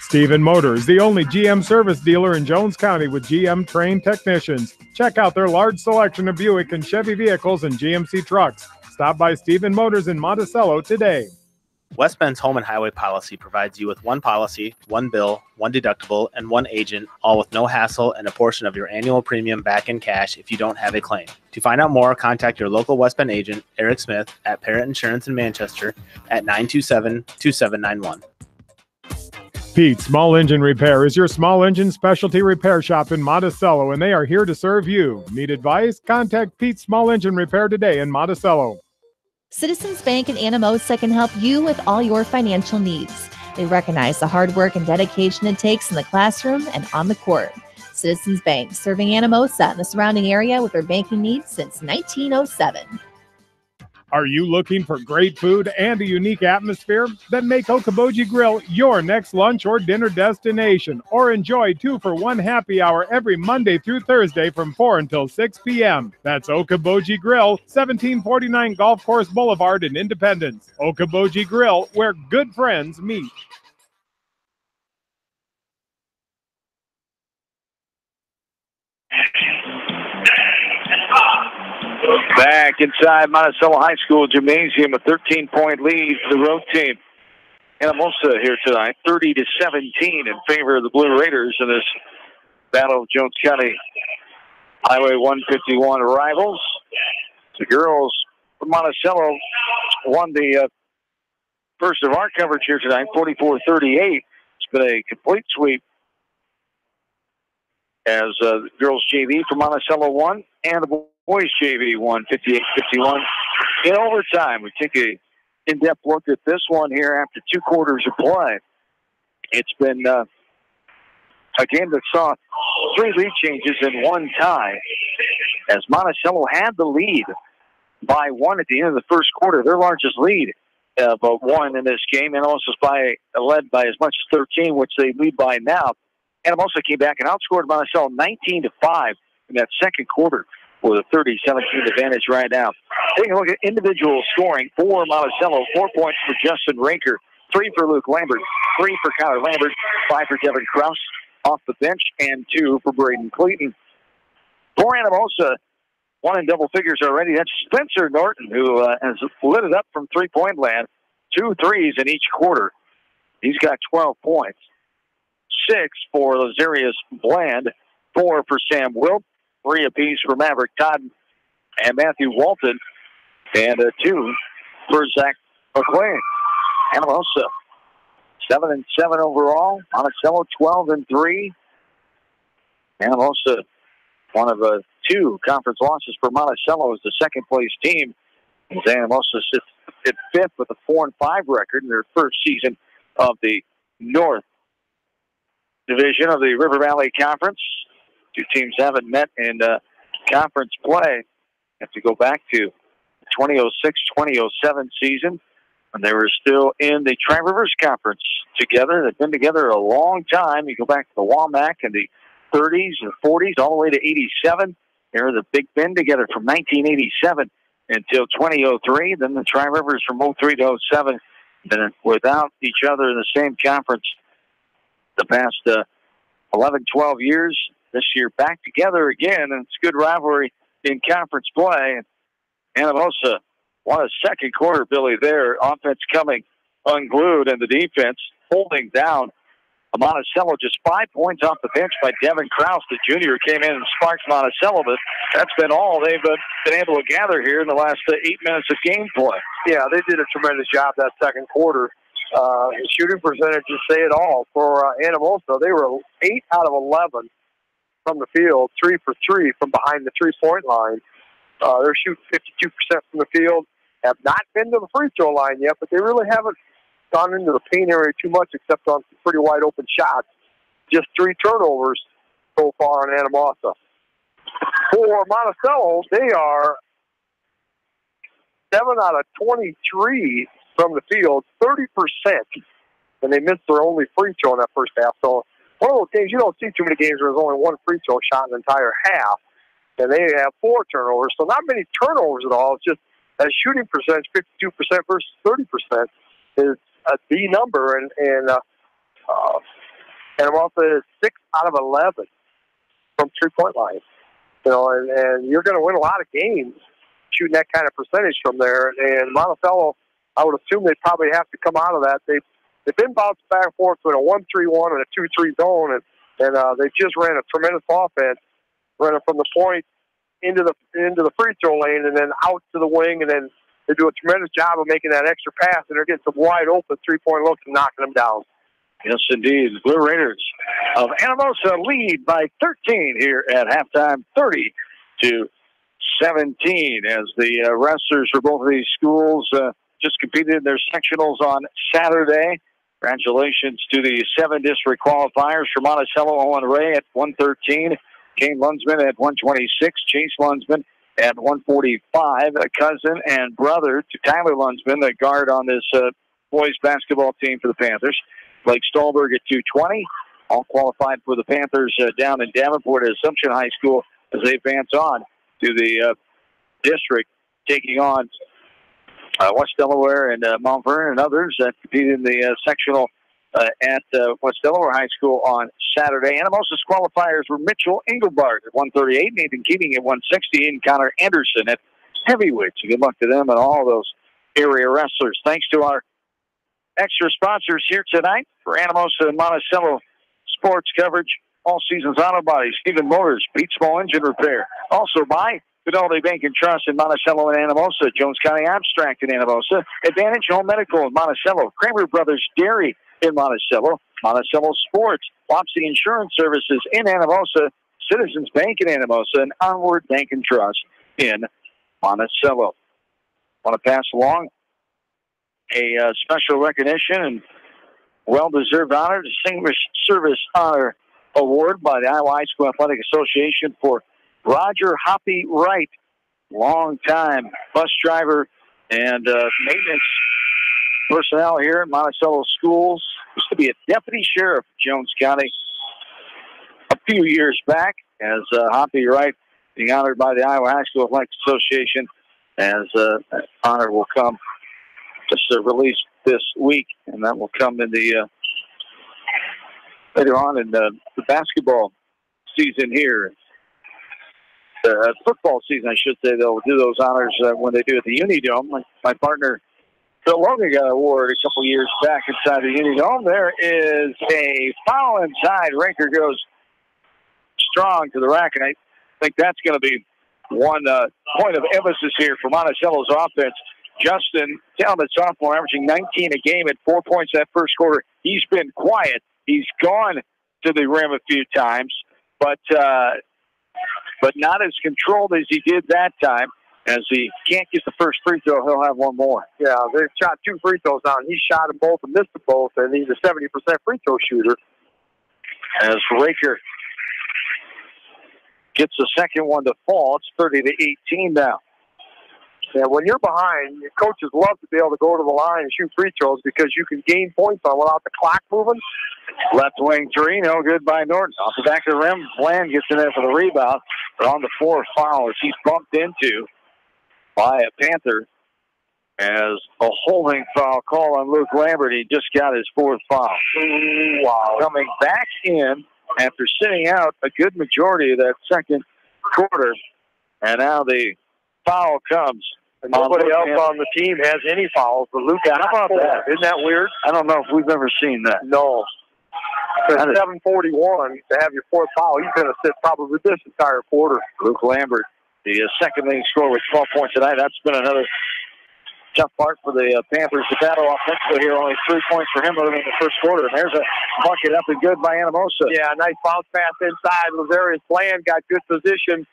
Stephen Motors, the only GM service dealer in Jones County with GM trained technicians. Check out their large selection of Buick and Chevy vehicles and GMC trucks. Stop by Stephen Motors in Monticello today. West Bend's home and highway policy provides you with one policy, one bill, one deductible, and one agent, all with no hassle and a portion of your annual premium back in cash if you don't have a claim. To find out more, contact your local West Bend agent, Eric Smith, at Parrott Insurance in Manchester at 927-2791. Pete Small Engine Repair is your small engine specialty repair shop in Monticello, and they are here to serve you. Need advice? Contact Pete Small Engine Repair today in Monticello. Citizens Bank and Anamosa can help you with all your financial needs. They recognize the hard work and dedication it takes in the classroom and on the court. Citizens Bank, serving Anamosa and the surrounding area with their banking needs since 1907. Are you looking for great food and a unique atmosphere? Then make Okoboji Grill your next lunch or dinner destination, or enjoy 2-for-1 happy hour every Monday through Thursday from 4 until 6 p.m. That's Okoboji Grill, 1749 Golf Course Boulevard in Independence. Okoboji Grill, where good friends meet. Back inside Monticello High School Gymnasium, a 13-point lead for the road team. Anamosa here tonight, 30-17 in favor of the Blue Raiders in this Battle of Jones County Highway 151 rivals. The girls from Monticello won the first of our coverage here tonight, 44-38. It's been a complete sweep as the girls JV from Monticello won and the boys JV won 58-51 in overtime. We take a in-depth look at this one here after 2 quarters of play. It's been a game that saw 3 lead changes and 1 tie as Monticello had the lead by 1 at the end of the first quarter, their largest lead of 1 in this game, and also led by as much as 13, which they lead by now. Anamosa came back and outscored Monticello 19-5 in that second quarter with a 30-17 advantage right now. Taking a look at individual scoring for Monticello, 4 points for Justin Raker, 3 for Luke Lambert, 3 for Kyler Lambert, 5 for Devin Krause off the bench, and 2 for Braden Clayton. For Anamosa, 1 in double figures already. That's Spencer Norton, who has lit it up from three-point land, 2 threes in each quarter. He's got 12 points. 6 for Lazarius Bland, 4 for Sam Wilt, 3 apiece for Maverick Todd and Matthew Walton, and 2 for Zach McLean. Anamosa, 7-7 overall. Monticello, 12-3. Anamosa, one of 2 conference losses for Monticello, is the second-place team. Anamosa sits at 5th with a 4-5 record in their first season of the North Division of the River Valley Conference. 2 teams haven't met in conference play. Have to go back to the 2006-2007 season when they were still in the Tri-Rivers Conference together. They've been together a long time. You go back to the WAMAC in the 30s and 40s all the way to 87. They were the Big Bend together from 1987 until 2003. Then the Tri-Rivers from 03 to 07 been without each other in the same conference the past 11, 12 years. This year back together again, and it's a good rivalry in conference play. And Anamosa won a second quarter, Billy, there. Offense coming unglued, and the defense holding down Monticello. Just 5 points off the bench by Devin Krause, the junior, came in and sparked Monticello, but that's been all they've been able to gather here in the last 8 minutes of gameplay. Yeah, they did a tremendous job that second quarter. Shooting percentages say it all. For Anamosa, they were 8 out of 11 from the field, 3 for 3 from behind the three-point line. They're shooting 52% from the field. Have not been to the free throw line yet, but they really haven't gone into the paint area too much except on some pretty wide open shots. Just 3 turnovers so far on Anamosa. For Monticello, they are 7 out of 23 from the field, 30%, and they missed their only free throw in that first half. So one of those games, you don't see too many games where there's only one free throw shot in the entire half, and they have 4 turnovers. So not many turnovers at all. It's just a shooting percentage, 52% versus 30%, is a B number, and Anamosa is 6 out of 11 from three-point line. You know, and you're going to win a lot of games shooting that kind of percentage from there. And Monticello, I would assume they probably have to come out of that. They've been bounced back and forth with a 1-3-1 and a 2-3 zone, and they just ran a tremendous offense, running from the point into the free throw lane and then out to the wing, and then they do a tremendous job of making that extra pass, and they're getting some wide open three-point looks and knocking them down. Yes, indeed. The Blue Raiders of Anamosa lead by 13 here at halftime, 30-17, as the wrestlers for both of these schools just competed in their sectionals on Saturday. Congratulations to the 7 district qualifiers for Monticello. Owen Ray at 113, Kane Lunsman at 126, Chase Lunsman at 145, a cousin and brother to Tyler Lunsman, the guard on this boys basketball team for the Panthers. Blake Stolberg at 220, all qualified for the Panthers down in Davenport at Assumption High School as they advance on to the district, taking on West Delaware and Mount Vernon and others that competed in the sectional at West Delaware High School on Saturday. Anamosa's qualifiers were Mitchell Engelbart at 138, Nathan Keating at 160, and Connor Anderson at heavyweight. So good luck to them and all those area wrestlers. Thanks to our extra sponsors here tonight for Anamosa and Monticello sports coverage. All Seasons Auto Body, Stephen Motors, Pete Small Engine Repair. Also by Fidelity Bank and Trust in Monticello and Anamosa, Jones County Abstract in Anamosa, Advantage Home Medical in Monticello, Kramer Brothers Dairy in Monticello, Monticello Sports, Wapsie Insurance Services in Anamosa, Citizens Bank in Anamosa, and Onward Bank and Trust in Monticello. Want to pass along a special recognition and well-deserved honor, Distinguished Service Honor Award by the Iowa High School Athletic Association for Roger Hoppy Wright, long-time bus driver and maintenance personnel here at Monticello Schools. Used to be a deputy sheriff of Jones County a few years back, as Hoppy Wright being honored by the Iowa High School Athletic Association, as that honor will come just released this week, and that will come in the later on in the basketball season here. The football season, I should say, they'll do those honors when they do at the Unidome. My partner, Phil Logan, got an award a couple years back inside the Unidome. There is a foul inside. Ranker goes strong to the rack, and I think that's going to be one point of emphasis here for Monticello's offense. Justin, talented sophomore, averaging 19 a game at 4 points that first quarter. He's been quiet. He's gone to the rim a few times, but not as controlled as he did that time. As he can't get the first free throw, he'll have one more. Yeah, they've shot 2 free throws down. He shot them both and missed them both, and he's a 70% free throw shooter. As Raker gets the second one to fall, it's 30-18 now. Yeah, when you're behind, your coaches love to be able to go to the line and shoot free throws because you can gain points on without the clock moving. Left wing three, no good by Norton. Off the back of the rim, Bland gets in there for the rebound. But on the 4 foul as he's bumped into by a Panther. as a holding foul call on Luke Lambert. He just got his fourth foul. Wow. Coming back in after sitting out a good majority of that second quarter. And now the foul comes. And nobody else on the team has any fouls, but Luke got How about that? Isn't that weird? I don't know if we've ever seen that. No. At 7:41 to have your fourth foul, he's going to sit probably this entire quarter. Luke Lambert, the second leading scorer with 12 points tonight. That's been another tough part for the Panthers to battle offensively here. Only 3 points for him early in the first quarter. And there's a bucket up and good by Anamosa. Yeah, nice bounce pass inside. Lazarius Bland got good position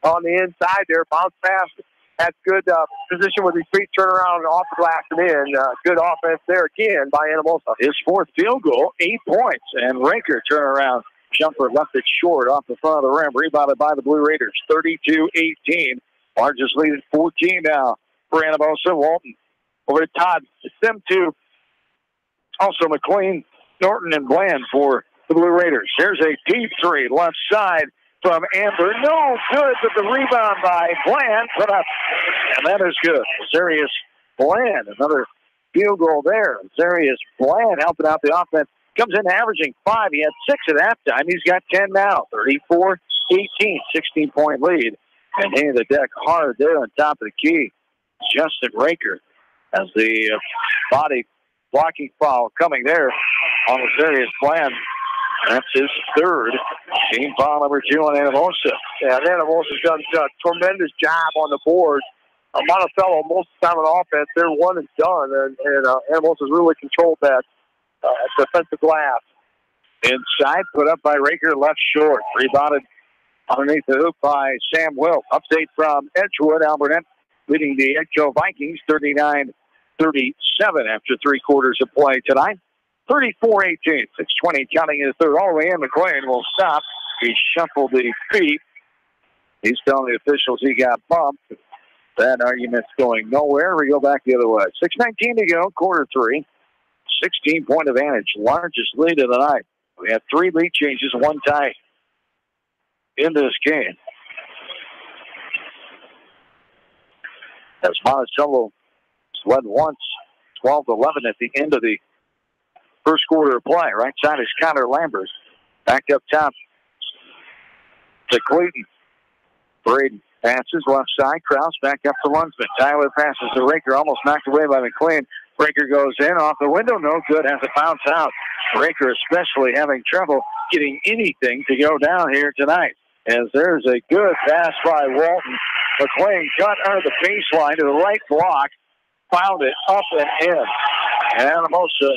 on the inside there. Bounce pass. That's good position with his feet turn around and off the glass and in. Good offense there again by Anamosa. His fourth field goal, 8 points. And Raker turnaround jumper left it short off the front of the rim. Rebounded by the Blue Raiders. 32-18. Largest lead at 14 now for Anamosa. Walton over to Todd. It's them two. Also McLean, Norton, and Bland for the Blue Raiders. Here's a deep three left side from Amber. No good, but the rebound by Bland put up. And that is good. Lazarius Bland, another field goal there. Lazarius Bland helping out the offense. Comes in averaging 5. He had 6 at halftime. He's got 10 now. 34-18, 16-point lead. And hitting the deck hard there on top of the key. Justin Raker as the body blocking foul coming there on Lazarius Bland. That's his third. Team foul number 2 on Anamosa. Yeah, and Anamosa's done a tremendous job on the board. Monticello, most of the time on offense, they're one and done, and Anamosa's really controlled that defensive glass. Inside, put up by Raker, left short. Rebounded underneath the hoop by Sam Wilt. Update from Edgewood. Albernet leading the Edco Vikings 39-37 after 3 quarters of play tonight. 34-18, 6:20 counting in the third. All the way in, McLean will stop. He shuffled the feet. He's telling the officials he got bumped. That argument's going nowhere. We go back the other way. 6:19 to go, quarter 3. 16-point advantage, largest lead of the night. We had 3 lead changes, 1 tie in this game. As Monticello led once, 12-11 at the end of the first quarter of play. Right side is Connor Lambert. Back up top to Clayton. Braden passes left side. Krause back up to Lunsman. Tyler passes to Raker. Almost knocked away by McLean. Raker goes in off the window. No good. Has to bounce out. Raker especially having trouble getting anything to go down here tonight. As there's a good pass by Walton. McLean cut under the baseline to the right block. Found it up and in. And Anamosa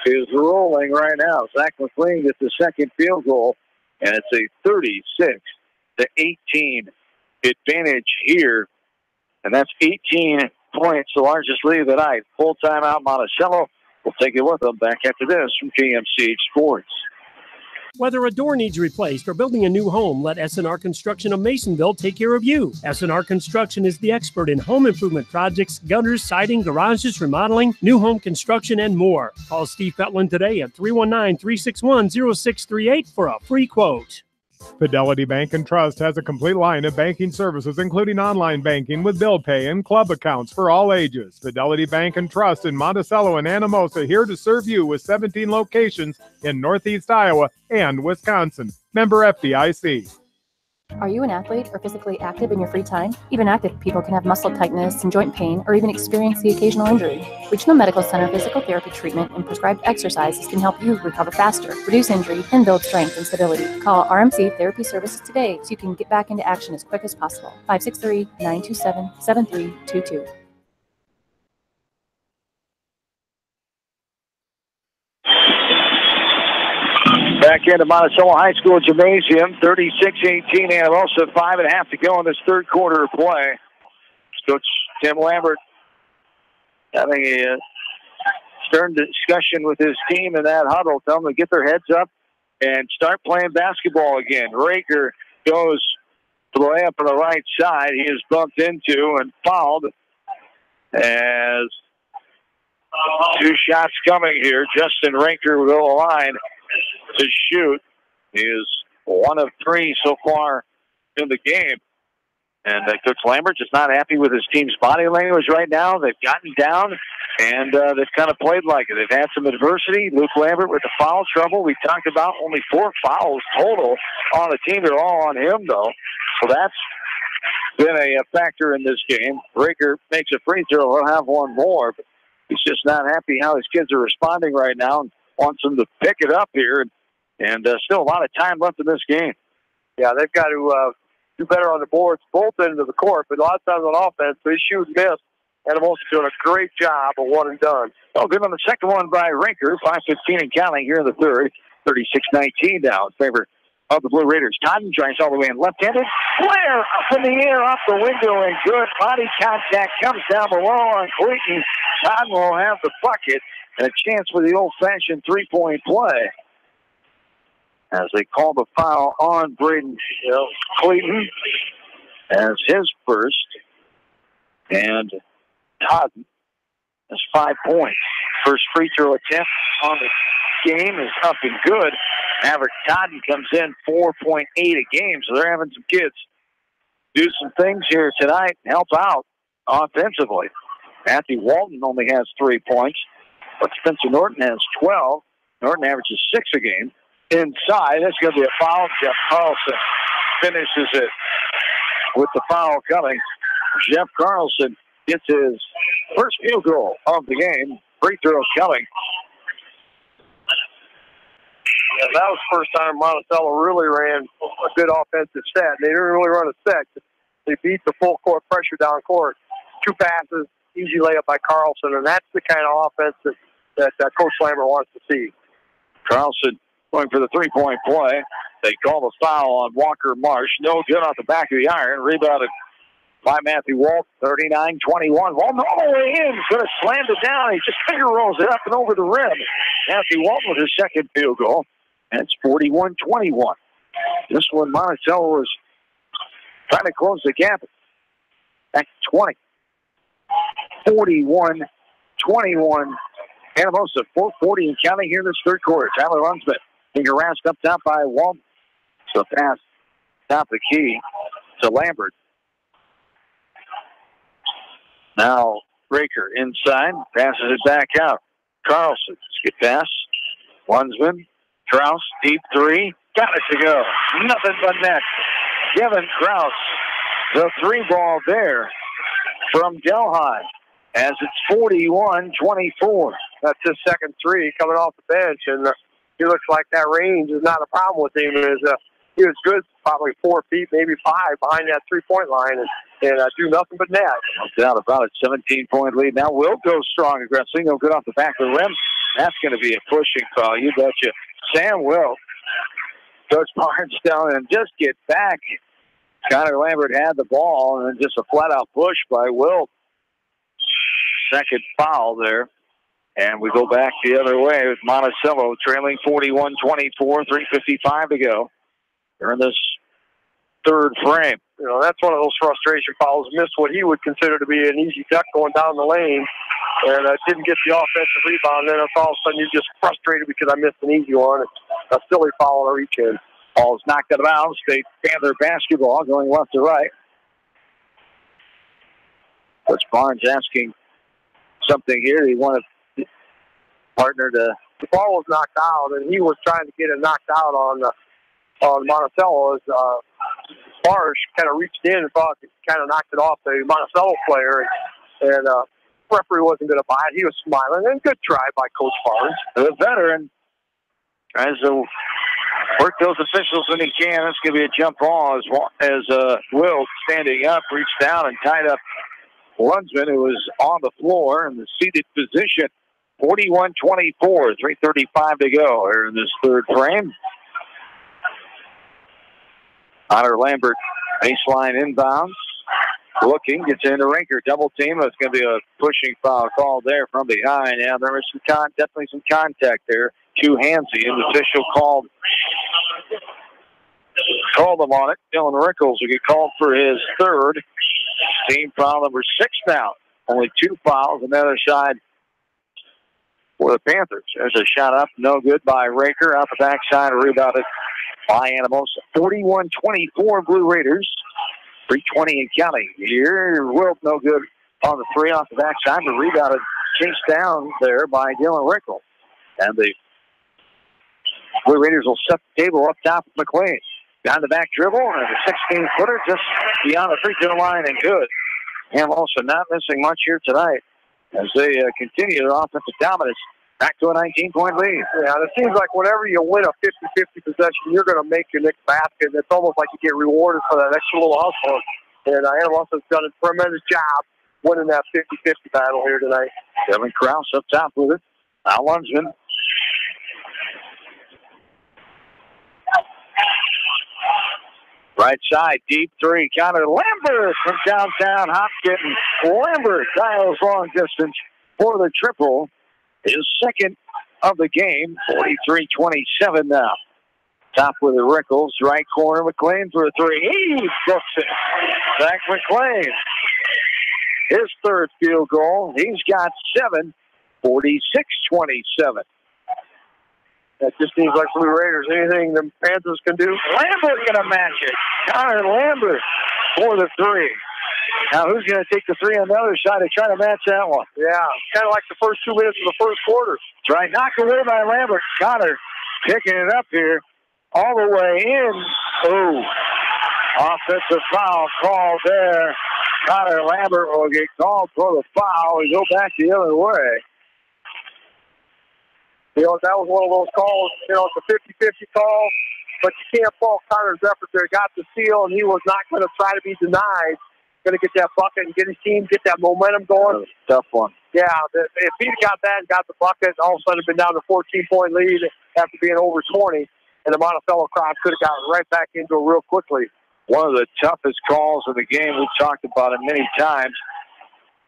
is rolling right now. Zach McLean gets the second field goal, and it's a 36-18 advantage here. And that's 18 points, the largest lead of the night. Full timeout, Monticello. We'll take it with them back after this from KMCH Sports. Whether a door needs replaced or building a new home, let S&R Construction of Masonville take care of you. S&R Construction is the expert in home improvement projects, gutters, siding, garages, remodeling, new home construction, and more. Call Steve Fetland today at 319-361-0638 for a free quote. Fidelity Bank and Trust has a complete line of banking services, including online banking with bill pay and club accounts for all ages. Fidelity Bank and Trust in Monticello and Anamosa, here to serve you with 17 locations in Northeast Iowa and Wisconsin. Member FDIC. Are you an athlete or physically active in your free time? Even active people can have muscle tightness and joint pain or even experience the occasional injury. Regional Medical Center physical therapy treatment and prescribed exercises can help you recover faster, reduce injury, and build strength and stability. Call RMC Therapy Services today so you can get back into action as quick as possible. 563-927-7322. Back into Monticello High School Gymnasium, 36-18, and also 5.5 to go in this third quarter of play. Coach Tim Lambert having a stern discussion with his team in that huddle. Tell them to get their heads up and start playing basketball again. Raker goes to the layup on the right side. He is bumped into and fouled as 2 shots coming here. Justin Raker will go to the line to shoot. He is 1 of 3 so far in the game. And Coach Lambert just not happy with his team's body language right now. They've gotten down, and they've kind of played like it. They've had some adversity. Luke Lambert with the foul trouble. We talked about only 4 fouls total on the team. They're all on him, though. So that's been a factor in this game. Raker makes a free throw. He'll have one more, but he's just not happy how his kids are responding right now and wants them to pick it up here. And still a lot of time left in this game. Yeah, they've got to do better on the boards, both ends of the court, but a lot of times on offense, they shoot and miss. Anamosa doing a great job of one and done. Oh, good on the second one by Raker. 5:15 and counting here in the third. 36-19 now in favor of the Blue Raiders. Totten tries all the way in left-handed. Flare up in the air off the window and good. Body contact comes down below on Clayton. Totten will have the bucket and a chance for the old-fashioned three-point play. As they call the foul on Braden Clayton as his first. And Totten has 5 points. First free throw attempt on the game is up and good. Maverick Totten comes in 4.8 a game, so they're having some kids do some things here tonight and help out offensively. Matthew Walton only has 3 points, but Spencer Norton has 12. Norton averages 6 a game. Inside, that's going to be a foul. Jeff Carlson finishes it with the foul coming. Jeff Carlson gets his first field goal of the game. Free throw coming. Yeah, that was the first time Monticello really ran a good offensive set. They didn't really run a set. They beat the full court pressure down court. 2 passes, easy layup by Carlson, and that's the kind of offense that Coach Lambert wants to see. Carlson going for the three-point play. They call the foul on Walker Marsh. No good off the back of the iron. Rebounded by Matthew Walt. 39-21. Walton all the way in. Could have slammed it down. He just finger rolls it up and over the rim. Matthew Walt with his second field goal. And it's 41-21. This one, Monticello was trying to close the gap. Back to 20. 41-21. Anamosa, 4:40 and counting here in this third quarter. Tyler Lunsman being harassed up top by Walton. So pass top the key to Lambert. Now Raker inside, passes it back out. Carlson, skip pass. Lunsman, Krause, deep three. Got it to go. Nothing but net. Kevin Krause, the 3-ball there from Delhi. As it's 41-24. That's his second 3 coming off the bench, and he looks like that range is not a problem with him. He was good, probably 4 feet, maybe 5 behind that 3-point line, and do nothing but net. No doubt about it. 17-point lead. Now Will goes strong, aggressive. He'll get off the back of the rim. That's going to be a pushing foul. You betcha. Sam Will. Coach Barnes down and just get back. Connor Lambert had the ball, and then just a flat-out push by Will. Second foul there. And we go back the other way with Monticello trailing 41-24, 3:55 to go. They're in this third frame. You know, that's one of those frustration fouls. Missed what he would consider to be an easy duck going down the lane, and didn't get the offensive rebound. And then all of a sudden you're just frustrated because I missed an easy one. It's a silly foul on a reach in. Ball is knocked out of bounds. State Panther basketball going left to right. Coach Barnes asking something here. He wanted partner to. The ball was knocked out, and he was trying to get it knocked out on Monticello. As Marsh kind of reached in and thought he kind of knocked it off the Monticello player, and referee wasn't going to buy it. He was smiling, and good try by Coach Barnes. The veteran tries to work those officials when he can. It's going to be a jump ball as Will standing up, reached down and tied up Lunsman, who was on the floor in the seated position. 41-24, 3:35 to go here in this third frame. Connor Lambert, baseline inbounds. Looking, gets into Rinker, double team. It's going to be a pushing foul call there from behind. Yeah, there was definitely some contact there. Too handsy, and the official called them on it. Dylan Rickles will get called for his third. Team foul number 6 now. Only 2 fouls on the other side for the Panthers. There's a shot up, no good by Raker. Out the backside, rebounded by Anamosa. 41-24 Blue Raiders. 3:20 and counting. Here, Wilt no good on the three off the backside, but rebounded, chased down there by Dylan Rickle. And the Blue Raiders will set the table up top of McLean. Down the back dribble, and a 16-footer just beyond the free throw line and good. And also not missing much here tonight as they continue their offensive dominance. Back to a 19-point lead. Yeah, and it seems like whenever you win a 50-50 possession, you're going to make your next basket. It's almost like you get rewarded for that extra little hustle. And Anamosa's done a tremendous job winning that 50-50 battle here tonight. Kevin Krause up top with it. Al Lunsman. Right side, deep three. Connor Lambert from downtown Hopkins. Lambert dials long distance for the triple. His second of the game. 43-27 now. Top with the Rickles. Right corner, McLean for a three. He books it. Zach McLean. His third field goal. He's got 7. 46-27. That just seems like Blue Raiders. Anything the Panthers can do. Lambert's going to match it. Connor Lambert for the three. Now, who's going to take the three on the other side to try to match that one? Yeah, kind of like the first 2 minutes of the first quarter. That's right. Knocked away by Lambert. Connor picking it up here all the way in. Ooh. Offensive foul called there. Connor Lambert will get called for the foul. We go back the other way. You know, that was one of those calls, you know, it's a 50-50 call, but you can't fault Connor's effort there. Got the steal, and he was not going to try to be denied. Going to get that bucket and get his team, get that momentum going. Tough one. Yeah, if he got that and got the bucket, all of a sudden been down to 14-point lead after being over 20, and the Monticello crowd could have gotten right back into it real quickly. One of the toughest calls of the game. We've talked about it many times.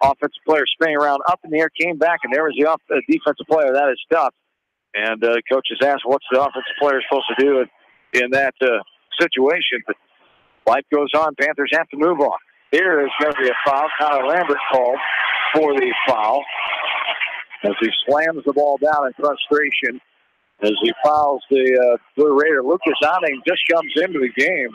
Offensive player spinning around up in the air, came back, and there was the defensive player. That is tough. And coach has asked, what's the offensive player supposed to do in that situation? But life goes on. Panthers have to move on. Here is going to be a foul. Connor Lambert called for the foul as he slams the ball down in frustration as he fouls the Blue Raider. Lucas Otting just comes into the game,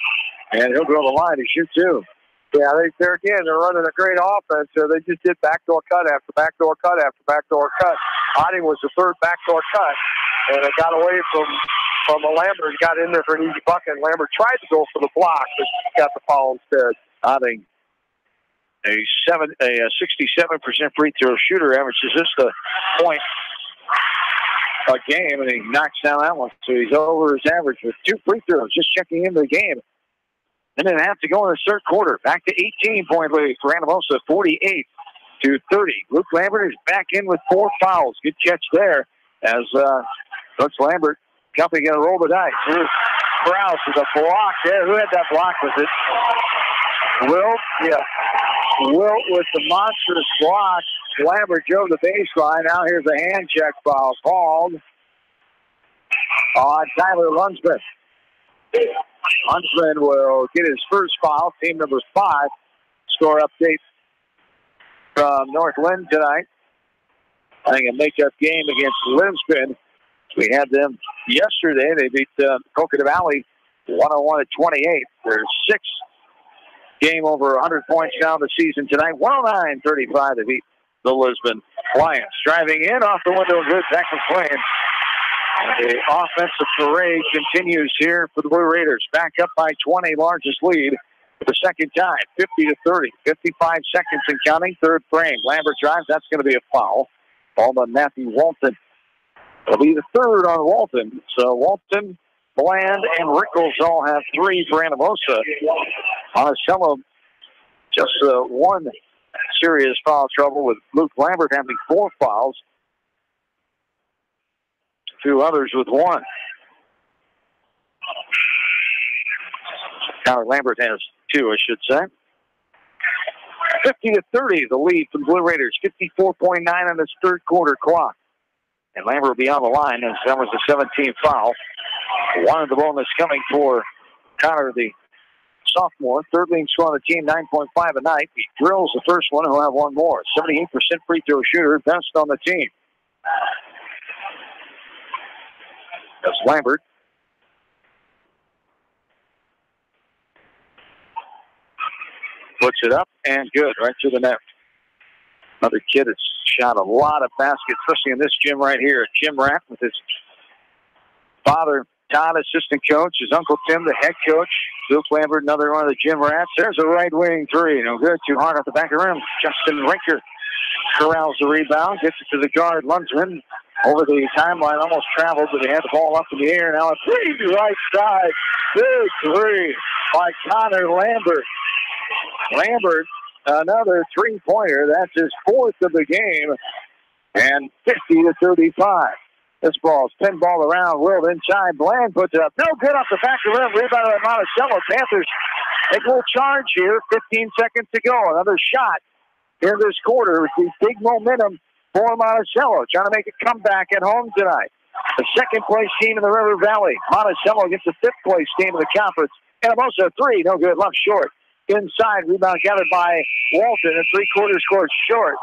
and he'll go to the line to shoot two. Yeah, they're running a great offense. They just did backdoor cut after backdoor cut after backdoor cut. Otting was the third backdoor cut, and it got away from Lambert and got in there for an easy bucket. And Lambert tried to go for the block, but got the foul instead. Otting, a 67% free throw shooter, averages just a point a game, and he knocks down that one. So he's over his average with 2 free throws, just checking into the game. And then have to go in the third quarter. Back to 18-point lead for Anamosa, 48-30. Luke Lambert is back in with 4 fouls. Good catch there as Coach Lambert, company going to roll the dice. Here's Krause with a block there. Who had that block? Was it Wilt? Yeah. Wilt with the monstrous block. Lambert drove the baseline. Now here's a hand check foul called on Tyler Lunsman. Huntsman will get his first foul, team number 5. Score update from North Lynn tonight. Playing a makeup game against Lisbon. We had them yesterday. They beat Coconut Valley 101-28. Their 6th game over 100 points now this season tonight. 109-35 to beat the Lisbon Lions. Driving in off the window, good. Zach McLean. The offensive parade continues here for the Blue Raiders. Back up by 20, largest lead for the second time, 50-30. 55 seconds and counting, third frame. Lambert drives, that's going to be a foul. Called on Matthew Walton. It'll be the third on Walton. So Walton, Bland, and Rickles all have 3 for Anamosa. Monticello just 1 serious foul trouble with Luke Lambert having 4 fouls. 2 others with 1. Connor Lambert has 2, I should say. 50-30, the lead for the Blue Raiders. 54.9 on this third quarter clock. And Lambert will be on the line as that was the 17th foul. 1 of the bonus coming for Connor, the sophomore. Third leading scorer on the team, 9.5 a night. He drills the first one, who'll have 1 more. 78% free throw shooter, best on the team. That's Lambert. puts it up and good, right to the net. Another kid that's shot a lot of baskets, especially in this gym right here. Jim Rapp with his father, Todd, assistant coach, his uncle Tim, the head coach. Luke Lambert, another one of the gym rats. There's a right wing three. No good. Too hard off the back of the rim. Justin Rinker corrals the rebound, gets it to the guard, Lunsman. Over the timeline, almost traveled, but they had the ball up in the air. Now a three to right side. Big three by Connor Lambert. Lambert, another three-pointer. That's his fourth of the game. And 50-35. This ball's pinball around. World inside. Bland puts it up. No good off the back of the rim. Rebound by Monticello. Panthers take a little charge here. 15 seconds to go. Another shot here this quarter with the big momentum for Monticello. Trying to make a comeback at home tonight. The second-place team in the River Valley. Monticello against the fifth-place team in the conference. Anamosa, three. No good. Left short. Inside. Rebound gathered by Walton. A three-quarter score short.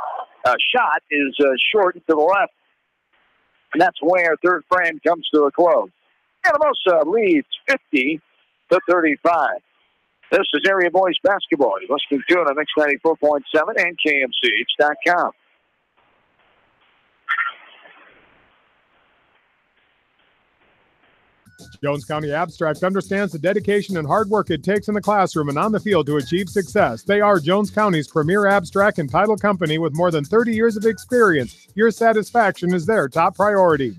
Shot is short to the left. And that's where third frame comes to a close. Anamosa leads 50-35. This is Area Boys Basketball. You're listening to it on Mix 94.7 and KMCH.com. Jones County Abstract understands the dedication and hard work it takes in the classroom and on the field to achieve success. They are Jones County's premier abstract and title company with more than 30 years of experience. Your satisfaction is their top priority.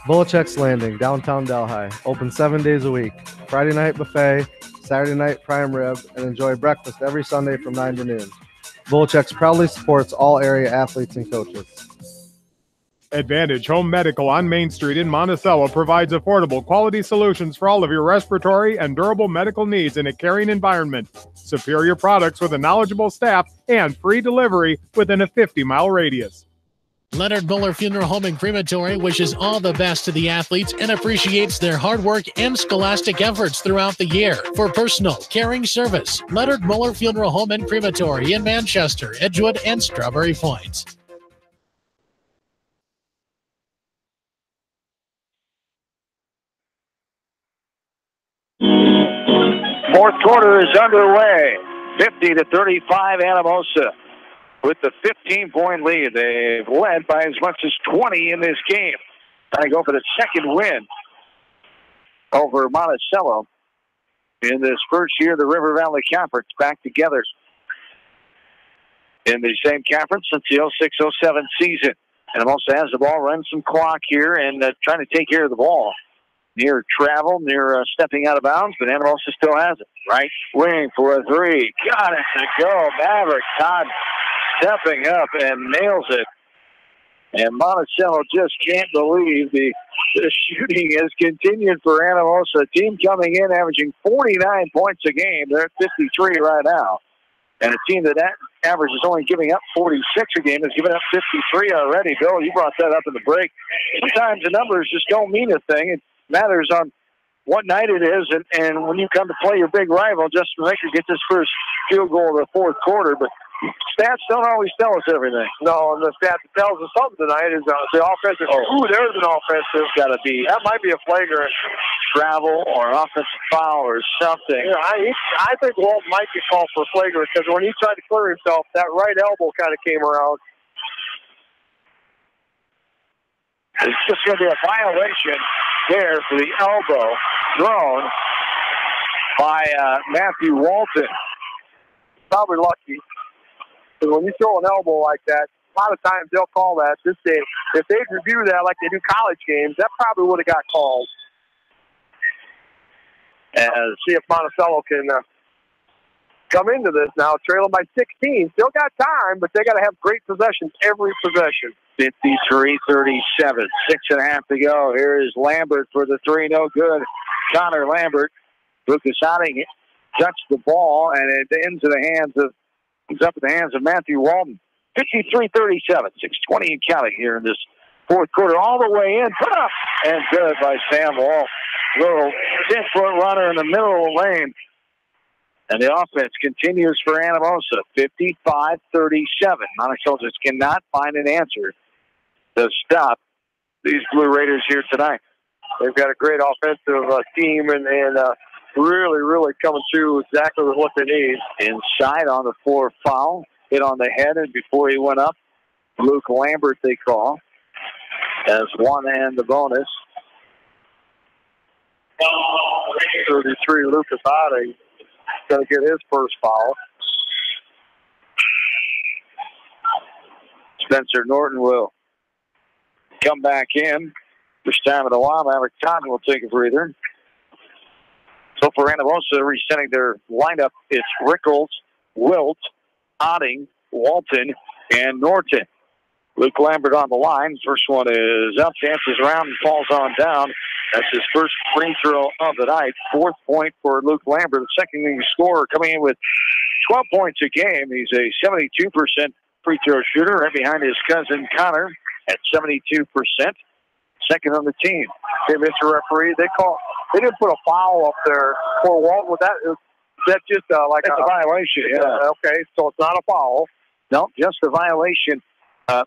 Volachek's Landing, downtown Delhi. Open 7 days a week. Friday night buffet, Saturday night prime rib, and enjoy breakfast every Sunday from 9 to noon. Volachek's proudly supports all area athletes and coaches. Advantage Home Medical on Main Street in Monticello provides affordable, quality solutions for all of your respiratory and durable medical needs in a caring environment. Superior products with a knowledgeable staff and free delivery within a 50-mile radius. Leonard Muller Funeral Home and Crematory wishes all the best to the athletes and appreciates their hard work and scholastic efforts throughout the year. For personal, caring service, Leonard Muller Funeral Home and Crematory in Manchester, Edgewood, and Strawberry Point. Fourth quarter is underway. 50-35 Anamosa with the 15-point lead. They've led by as much as 20 in this game. Trying to go for the second win over Monticello in this first year of the River Valley Conference. Back together in the same conference since the 06-07 season. Anamosa has the ball, runs some clock here, and trying to take care of the ball. Near travel, near stepping out of bounds, but Anamosa still has it. Right wing for a three. Got it to go. Maverick Todd stepping up and nails it. And Monticello just can't believe the shooting has continued for Anamosa. Team coming in averaging 49 points a game. They're at 53 right now. And a team that average is only giving up 46 a game has given up 53 already. Bill, you brought that up in the break. Sometimes the numbers just don't mean a thing. It matters on what night it is, and when you come to play your big rival, Justin Raker gets his first field goal of the fourth quarter, but stats don't always tell us everything. No, and the stat that tells us something tonight is the offensive. Ooh, there's an offensive. Got to be. That might be a flagrant Travel or offensive foul or something. Yeah, I think Walt might get called for flagrant because when he tried to clear himself, that right elbow kind of came around. It's just going to be a violation there for the elbow thrown by Matthew Walton. Probably lucky. Because when you throw an elbow like that, a lot of times they'll call that. This day, if they'd review that like they do college games, that probably would have got called. And see if Monticello can come into this now, trailing by 16. Still got time, but they got to have great possessions every possession. 53-37, 6.5 to go. Here is Lambert for the three, no good. Connor Lambert, Lucas Hotting touched the ball, and it ends up in the hands of Matthew Walton. 53-37, 6:20 and counting here in this fourth quarter, all the way in, put up, and good by Sam Wall. Little 10-foot runner in the middle of the lane. And the offense continues for Anamosa, 55-37. Monticello just cannot find an answer to stop these Blue Raiders here tonight. They've got a great offensive team, and really, really coming through exactly with what they need. Inside on the floor foul. Hit on the head, and before he went up, Luke Lambert, they call, as one and the bonus. 33, Lucas Hottie going to get his first foul. Spencer Norton will come back in. First time in a while, Maverick Totten will take a breather. So for Anamosa, resetting their lineup, it's Rickles, Wilt, Otting, Walton, and Norton. Luke Lambert on the line. First one is up, dances around, and falls on down. That's his first free throw of the night. 4th point for Luke Lambert, the second leading scorer, coming in with 12 points a game. He's a 72% free throw shooter, right behind his cousin Connor at 72%. Second on the team. Hey, Mr. Referee, they didn't put a foul up there for Walton. That's just like a violation. Yeah. Okay, so it's not a foul. No, just a violation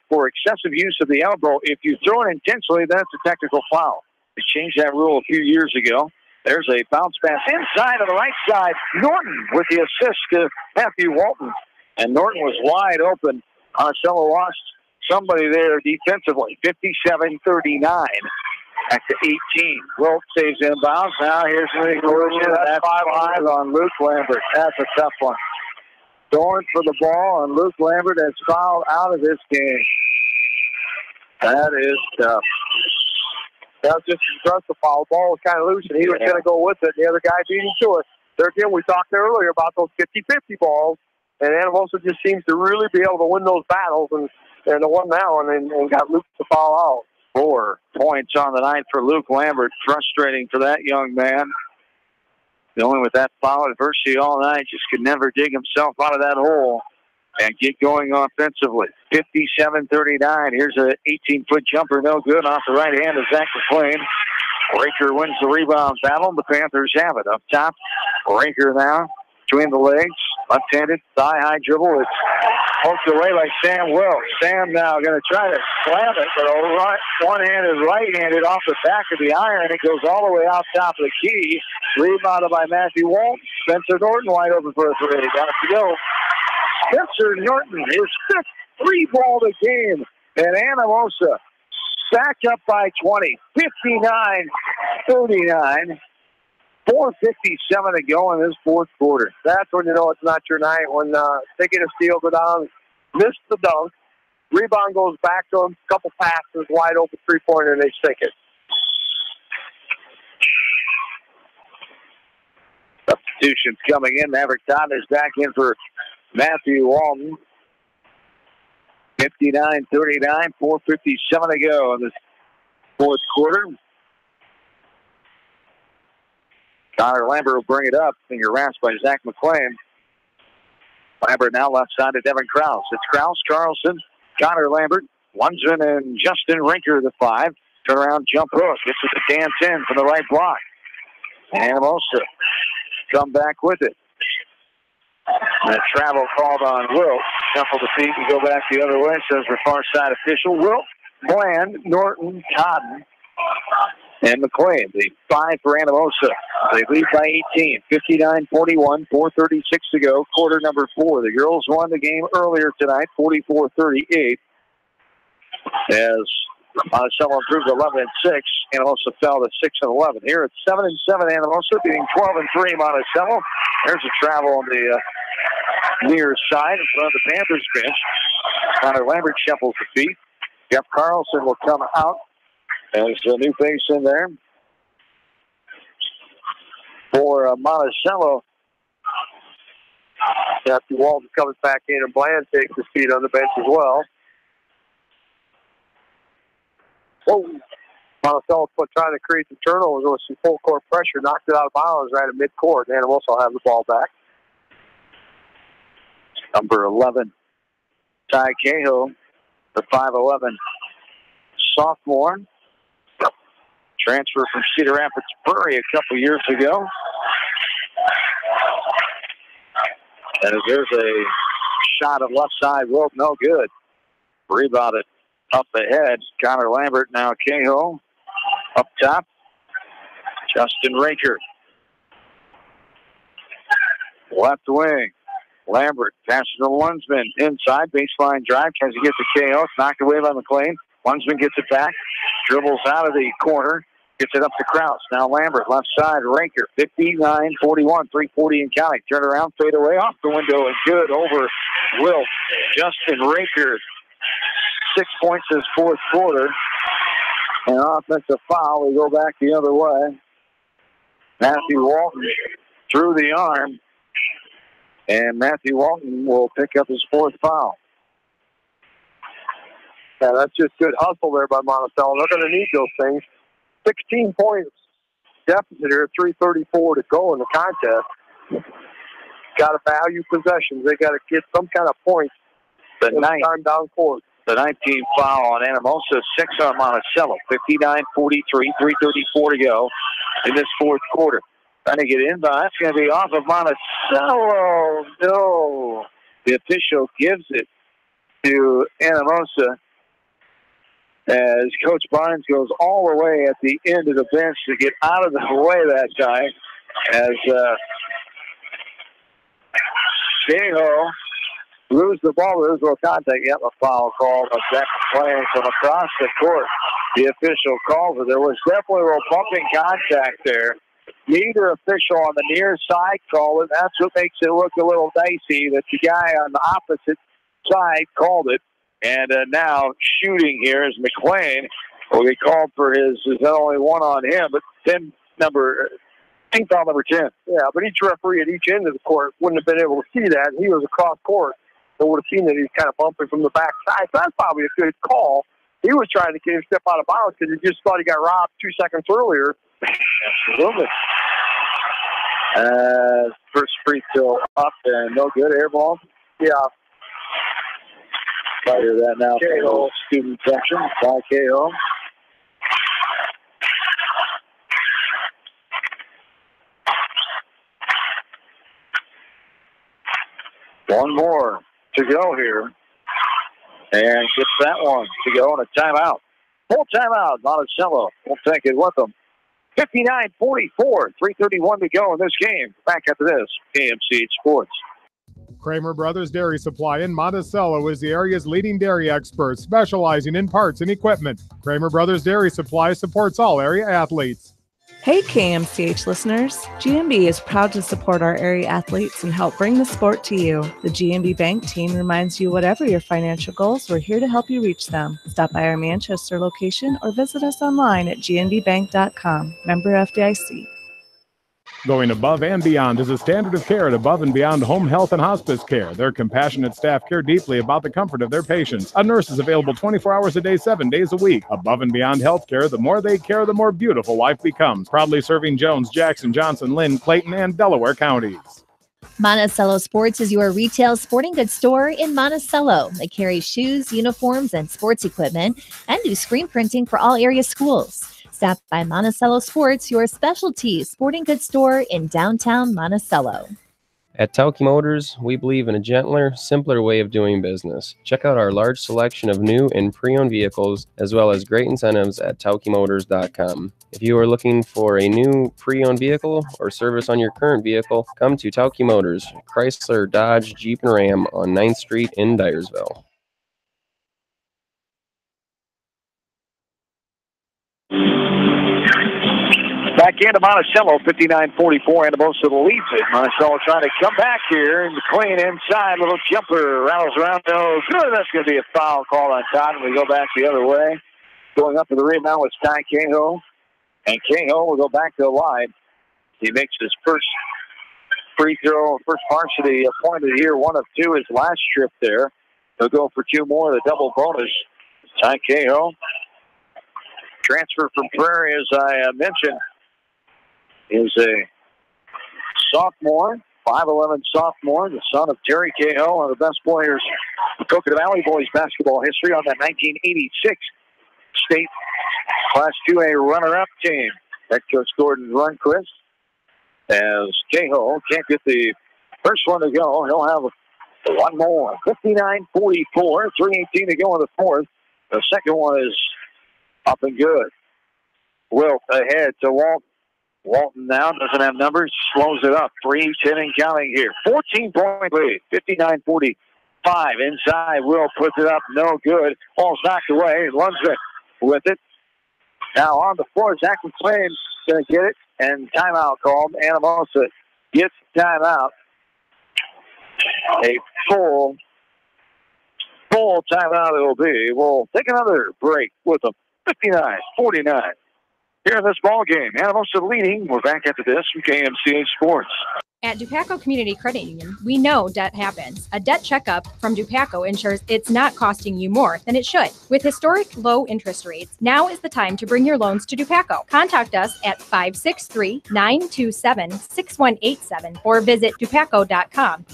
for excessive use of the elbow. If you throw it intentionally, then it's a technical foul. They changed that rule a few years ago. There's a bounce pass inside on the right side. Norton with the assist to Matthew Walton. And Norton was wide open. Monticello lost somebody there defensively. 57-39. Back to 18. Wilt stays inbounds. Now here's the conversion. That's 5-5 on Luke Lambert. That's a tough one. Going for the ball, and Luke Lambert has fouled out of this game. That is tough. That was just a foul. The ball was kind of loose, and he was going to go with it. The other guy beat him to it. There again, we talked earlier about those 50-50 balls, and Anamosa just seems to really be able to win those battles, and the one now, and got Luke to foul out. 4 points on the night for Luke Lambert. Frustrating for that young man. Going with that foul adversity all night, just could never dig himself out of that hole and get going offensively. 57-39. Here's an 18-foot jumper, no good, off the right hand of Zach McClain. Raker wins the rebound battle, and the Panthers have it. Up top, Raker now between the legs, left-handed, thigh-high dribble. It's poked away by Sam Wilkes. Sam now going to try to slam it, but one-handed, right-handed off the back of the iron. It goes all the way out top of the key. Rebounded by Matthew Walt. Spencer Norton wide open for a three. Got it to go. Spencer Norton, his 5th three-ball of the game. And Anamosa back up by 20. 59-39. 4:57 to go in this 4th quarter. That's when you know it's not your night. When they get a steal, go down, miss the dunk, rebound goes back to them, couple passes, wide open three-pointer, and they stick it. Substitutions coming in. Maverick Totten is back in for Matthew Walton. 59-39, 4:57 to go in this 4th quarter. Connor Lambert will bring it up. Finger wrapped by Zach McClain. Lambert now left side to Devin Krause. It's Krause, Carlson, Connor Lambert, Lundgren, and Justin Rinker, the 5. Turnaround jump hook. This is a dance in from the right block. And Anamosa come back with it. And a travel called on Wilt. Shuffle the feet and go back the other way, says the far side official. Wilt, Bland, Norton, Totten, and McClain, the 5 for Anamosa. They lead by 18, 59-41, 4:36 to go, quarter number 4. The girls won the game earlier tonight, 44-38. As Monticello improved 11-6, Anamosa fell to 6-11. Here it's 7-7 Anamosa, beating 12-3 Monticello. There's a travel on the near side in front of the Panthers bench. Connor Lambert shuffles the feet. Jeff Carlson will come out. There's a new face in there for Monticello. Matthew Walton comes back in, and Bland takes his seat on the bench as well. Monticello trying to create some turnovers with some full court pressure, knocked it out of bounds right at midcourt. And also have the ball back. Number 11, Ty Cahill, the 5'11" sophomore. Transfer from Cedar Rapids Prairie a couple years ago. And there's a shot of left side, Wilt, no good. Rebounded up ahead. Connor Lambert, now Cahill up top. Justin Raker. Left wing. Lambert passes to Lunsman. Inside, baseline drive. Tries to get to KO. Knocked away by McLean. Lunsman gets it back. Dribbles out of the corner. Gets it up to Kraus. Now Lambert, left side. Ranker, 59-41, 3:40 and counting. Turn around, fade away, off the window, and good over Wilt. Justin Ranker, 6 points this fourth quarter. An offensive foul. We go back the other way. Matthew Walton through the arm. And Matthew Walton will pick up his fourth foul. Yeah, that's just good hustle there by Monticello. They're going to need those things. 16 points deficit here, 3:34 to go in the contest. Got to value possessions. They got to get some kind of points. The ninth time down court. The 19th foul on Anamosa, 6 on Monticello. 59-43, 3:34 to go in this fourth quarter. Trying to get in, but that's going to be off of Monticello. No. The official gives it to Anamosa as Coach Barnes goes all the way at the end of the bench to get out of the way that time as Cahill lose the ball. There's no contact. Yep, a foul call. But that's playing from across the court. The official calls it. There was definitely a little bumping contact there. Neither official on the near side called it. That's what makes it look a little dicey that the guy on the opposite side called it. And now shooting here is McLean. Well, he called for his, is that only one on him, but 10 foul number 10. Yeah, but each referee at each end of the court wouldn't have been able to see that. He was across court, so would have seen that he's kind of bumping from the backside. So that's probably a good call. He was trying to get him step out of bounds because he just thought he got robbed 2 seconds earlier. Absolutely. First free throw up and no good. Air ball. Yeah. I hear that now. KO. Student section by KO. One more to go here. And gets that one to go on a timeout. Full timeout. Monticello will take it with them. 59-44, 3:31 to go in this game. Back after this, KMCH Sports. Kramer Brothers Dairy Supply in Monticello is the area's leading dairy expert, specializing in parts and equipment. Kramer Brothers Dairy Supply supports all area athletes. Hey KMCH listeners, GMB is proud to support our area athletes and help bring the sport to you. The GMB Bank team reminds you whatever your financial goals, we're here to help you reach them. Stop by our Manchester location or visit us online at gnbbank.com. Member FDIC. Going above and beyond is a standard of care at Above and Beyond Home Health and Hospice Care. Their compassionate staff care deeply about the comfort of their patients. A nurse is available 24 hours a day, 7 days a week. Above and Beyond Healthcare, the more they care, the more beautiful life becomes. Proudly serving Jones, Jackson, Johnson, Lynn, Clayton, and Delaware counties. Monticello Sports is your retail sporting goods store in Monticello. They carry shoes, uniforms, and sports equipment and do screen printing for all area schools. Stop by Monticello Sports, your specialty sporting goods store in downtown Monticello. At Tauke Motors, we believe in a gentler, simpler way of doing business. Check out our large selection of new and pre-owned vehicles, as well as great incentives at taukemotors.com. If you are looking for a new pre-owned vehicle or service on your current vehicle, come to Tauke Motors, Chrysler, Dodge, Jeep, and Ram on 9th Street in Dyersville. Back into Monticello, 59-44. Anamosa leads it. Monticello trying to come back here. And McLean inside, little jumper, rattles around. No good. That's going to be a foul call on top. And we go back the other way. Going up to the rim now is Ty Cahill. And Cahill will go back to the line. He makes his first free throw, first varsity point of the year. 1 of 2 his last trip there. He'll go for 2 more, the double bonus. Ty Cahill. Transfer from Prairie, as I mentioned, is a sophomore, 5'11" sophomore, the son of Terry Cahill, one of the best players in Coconut Valley boys basketball history on that 1986 state Class 2A runner-up team. Head coach Gordon Rundquist, as Cahill can't get the first one to go. He'll have one more. 59-44, 3:18 to go in the fourth. The second one is up and good. Wilt ahead to Walt. Walton now doesn't have numbers, slows it up. 3-10 and counting here. 14-point lead, 59-45. Inside, Will puts it up, no good. Ball's knocked away. Lunsford with it. Now on the floor, Zach McClain's going to get it, and timeout called. Anamosa gets timeout. A full timeout it will be. We'll take another break with a 59-49. Here in this ball game, Anamosa leading. We're back after this from KMCA Sports. At Dupaco Community Credit Union, we know debt happens. A debt checkup from Dupaco ensures it's not costing you more than it should. With historic low interest rates, now is the time to bring your loans to Dupaco. Contact us at 563-927-6187 or visit dupaco.com.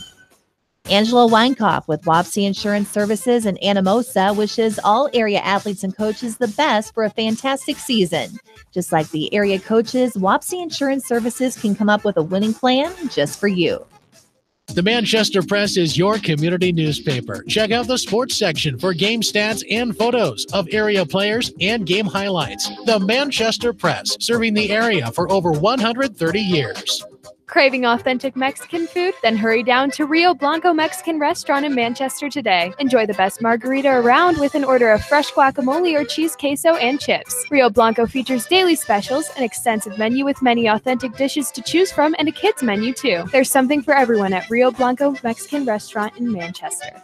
Angela Weinkoff with Wapsie Insurance Services in Anamosa wishes all area athletes and coaches the best for a fantastic season. Just like the area coaches, Wapsie Insurance Services can come up with a winning plan just for you. The Manchester Press is your community newspaper. Check out the sports section for game stats and photos of area players and game highlights. The Manchester Press, serving the area for over 130 years. Craving authentic Mexican food? Then hurry down to Rio Blanco Mexican Restaurant in Manchester today. Enjoy the best margarita around with an order of fresh guacamole or cheese queso and chips. Rio Blanco features daily specials, an extensive menu with many authentic dishes to choose from, and a kids menu too. There's something for everyone at Rio Blanco Mexican Restaurant in Manchester.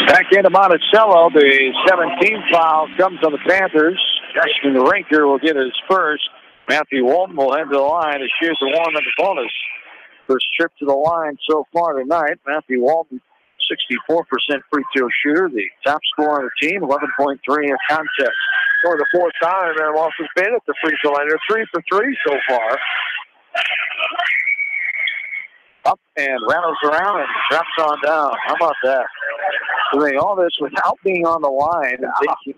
Back into Monticello, the 17th foul comes on the Panthers. Freshman Rinker will get his first. Matthew Walton will head to the line to shoot the one and the bonus. First trip to the line so far tonight. Matthew Walton, 64% free throw shooter, the top scorer on the team, 11.3 a contest. For the fourth time, and Walton's been at the free throw line. They're 3 for 3 so far. Up and rattles around and drops on down. How about that? Doing all this without being on the line and taking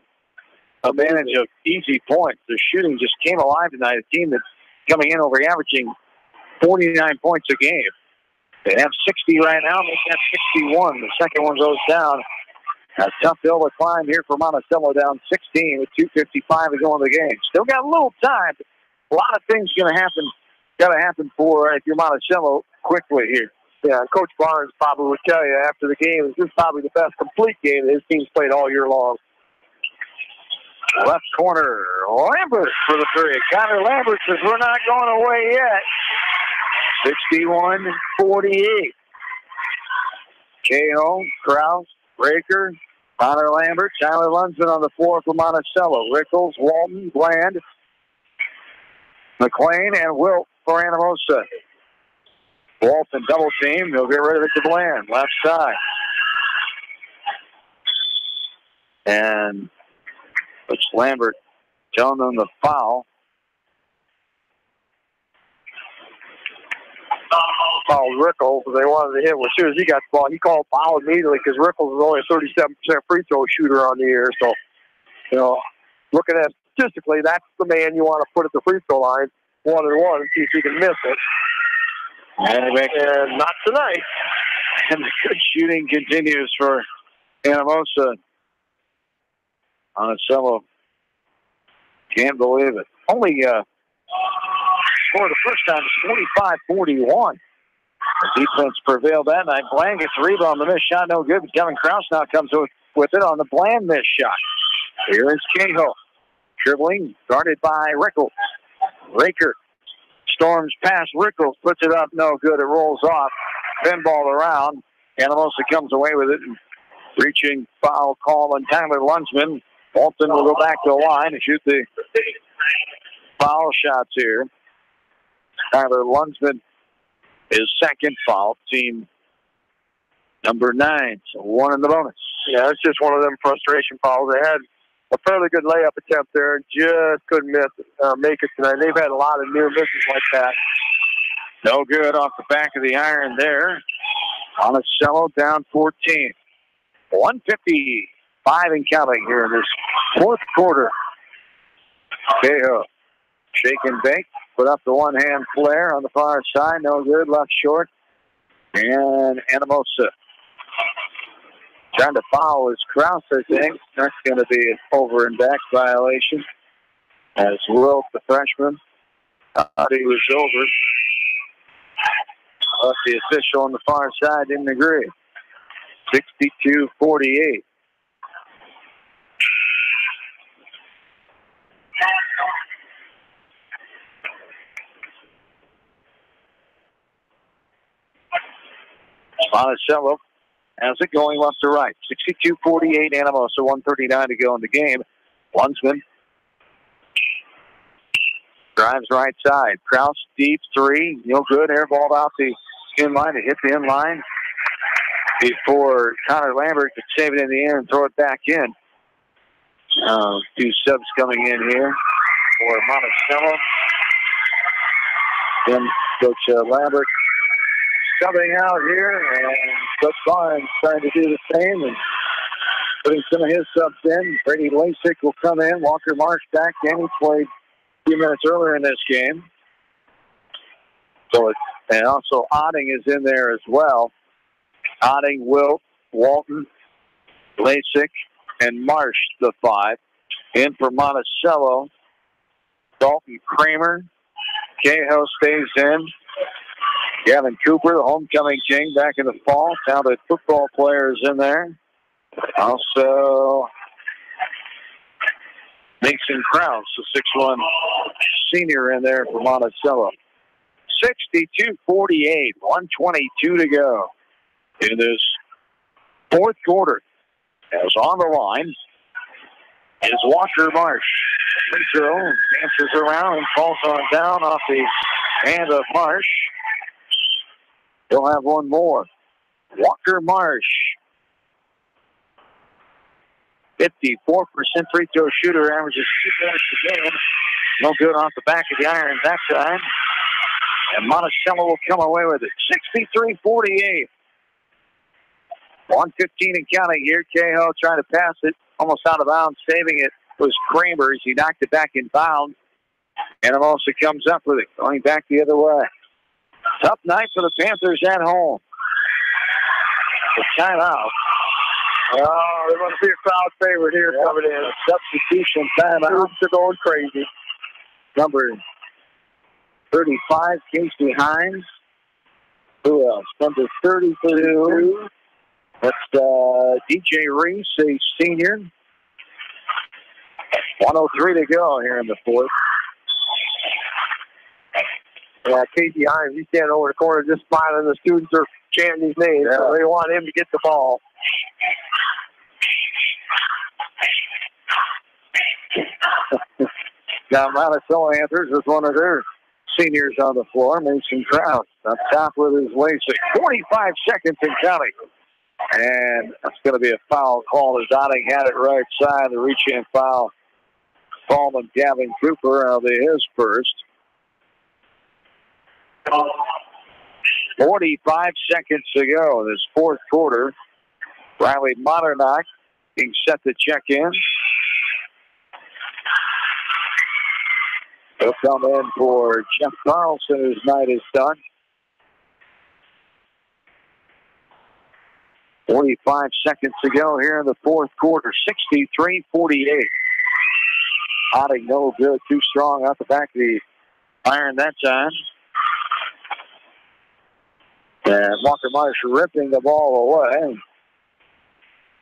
advantage of easy points. The shooting just came alive tonight. A team that's coming in over averaging 49 points a game. They have 60 right now. They have 61. The second one goes down. A tough hill to climb here for Monticello, down 16 with 2:55 to go in the game. Still got a little time. A lot of things got to happen for if you're Monticello quickly here. Yeah, Coach Barnes probably would tell you after the game, this is probably the best complete game that his team's played all year long. Left corner, Lambert for the three. Connor Lambert says, we're not going away yet. 61-48. Cahill, Krause, Breaker, Connor Lambert, Tyler Lunsman on the floor for Monticello. Rickles, Walton, Bland, McClain, and Wilt for Anamosa. Walton double team. He'll get rid of it to Bland. Left side. And it's Lambert telling them the foul. Fouled Rickles. They wanted to hit him. As soon as he got the ball, he called foul immediately because Rickles was only a 37% free throw shooter on the year. So, looking at statistically, that's the man you want to put at the free throw line, 1-and-1, and see if he can miss it. And not tonight. And the good shooting continues for Anamosa. Monticello can't believe it. Only for the first time, it's 45-41. The defense prevailed that night. Bland gets a rebound. The missed shot, no good. But Kevin Krause now comes with it on the Bland missed shot. Here is Cahill. Dribbling, guarded by Rickles. Raker storms past Rickles, puts it up, no good. It rolls off. Pinball around. Anamosa comes away with it. And reaching foul call on Tyler Lunsman. Walton will go back to the line and shoot the foul shots here. Tyler Lunsman is second foul, team number 9. So 1 in the bonus. Yeah, it's just one of them frustration fouls. They had a fairly good layup attempt there and just couldn't make it tonight. They've had a lot of near misses like that. No good off the back of the iron there. Monticello down 14. 1:55 and counting here in this fourth quarter. Cahill, shake and bake. Put up the one-hand flare on the far side. No good. Left short. And Anamosa trying to foul is Krause, I think. That's going to be an over and back violation. As Wilt, the freshman, thought he was over. But the official on the far side didn't agree. 62-48. Monticello has it going left to right. 62-48, Anamosa, 1:39 to go in the game. Lunsman drives right side. Krause, deep three. No good. Airballed out the inline. It hit the inline before Connor Lambert could save it in the air and throw it back in. Two subs coming in here for Monticello. Then Coach Lambert subbing out here, and Coach Barnes trying to do the same and putting some of his subs in. Brady Lasik will come in. Walker Marsh back in. He played a few minutes earlier in this game. And also Otting is in there as well. Otting, Wilt, Walton, Lasik, and Marsh, the five. In for Monticello, Dalton Kramer. Cahill stays in. Gavin Cooper, the homecoming king, back in the fall. Talented football players in there. Also, Mason Krause, the 6'1" senior in there for Monticello. 62-48, 1:22 to go in this fourth quarter. As on the line is Walker Marsh. Free throw, dances around and falls on down off the hand of Marsh. He'll have one more. Walker Marsh, 54% free throw shooter, averages 2 points a game. No good off the back of the iron that time. And Monticello will come away with it. 63-48. 1:15 and counting here. Cahill trying to pass it. Almost out of bounds. Saving it was Kramer as he knocked it back in bounds. And also comes up with it. Going back the other way. Tough night for the Panthers at home. The timeout. Oh, there must be a crowd favorite here coming in. Substitution timeout. They're going crazy. Number 35, Casey Hines. Who else? Number 32. That's DJ Reese, a senior. 1:03 to go here in the fourth. Yeah, Casey Hines, he's standing over the corner just smiling. The students are chanting his name, so they want him to get the ball. Now, Monticello Panthers with one of their seniors on the floor, Mason Krause, up top with his Lasik. 45 seconds in counting. And that's going to be a foul call as Otting had it right side. The reach-in foul. Coleman, Gavin Cooper, will be his first. 45 seconds to go in this fourth quarter. Riley Modernock being set to check in. He'll come in for Jeff Carlson, whose night is done. 45 seconds to go here in the fourth quarter. 63-48. Otting no good. Too strong off the back of the iron that time. And Walker Marsh ripping the ball away.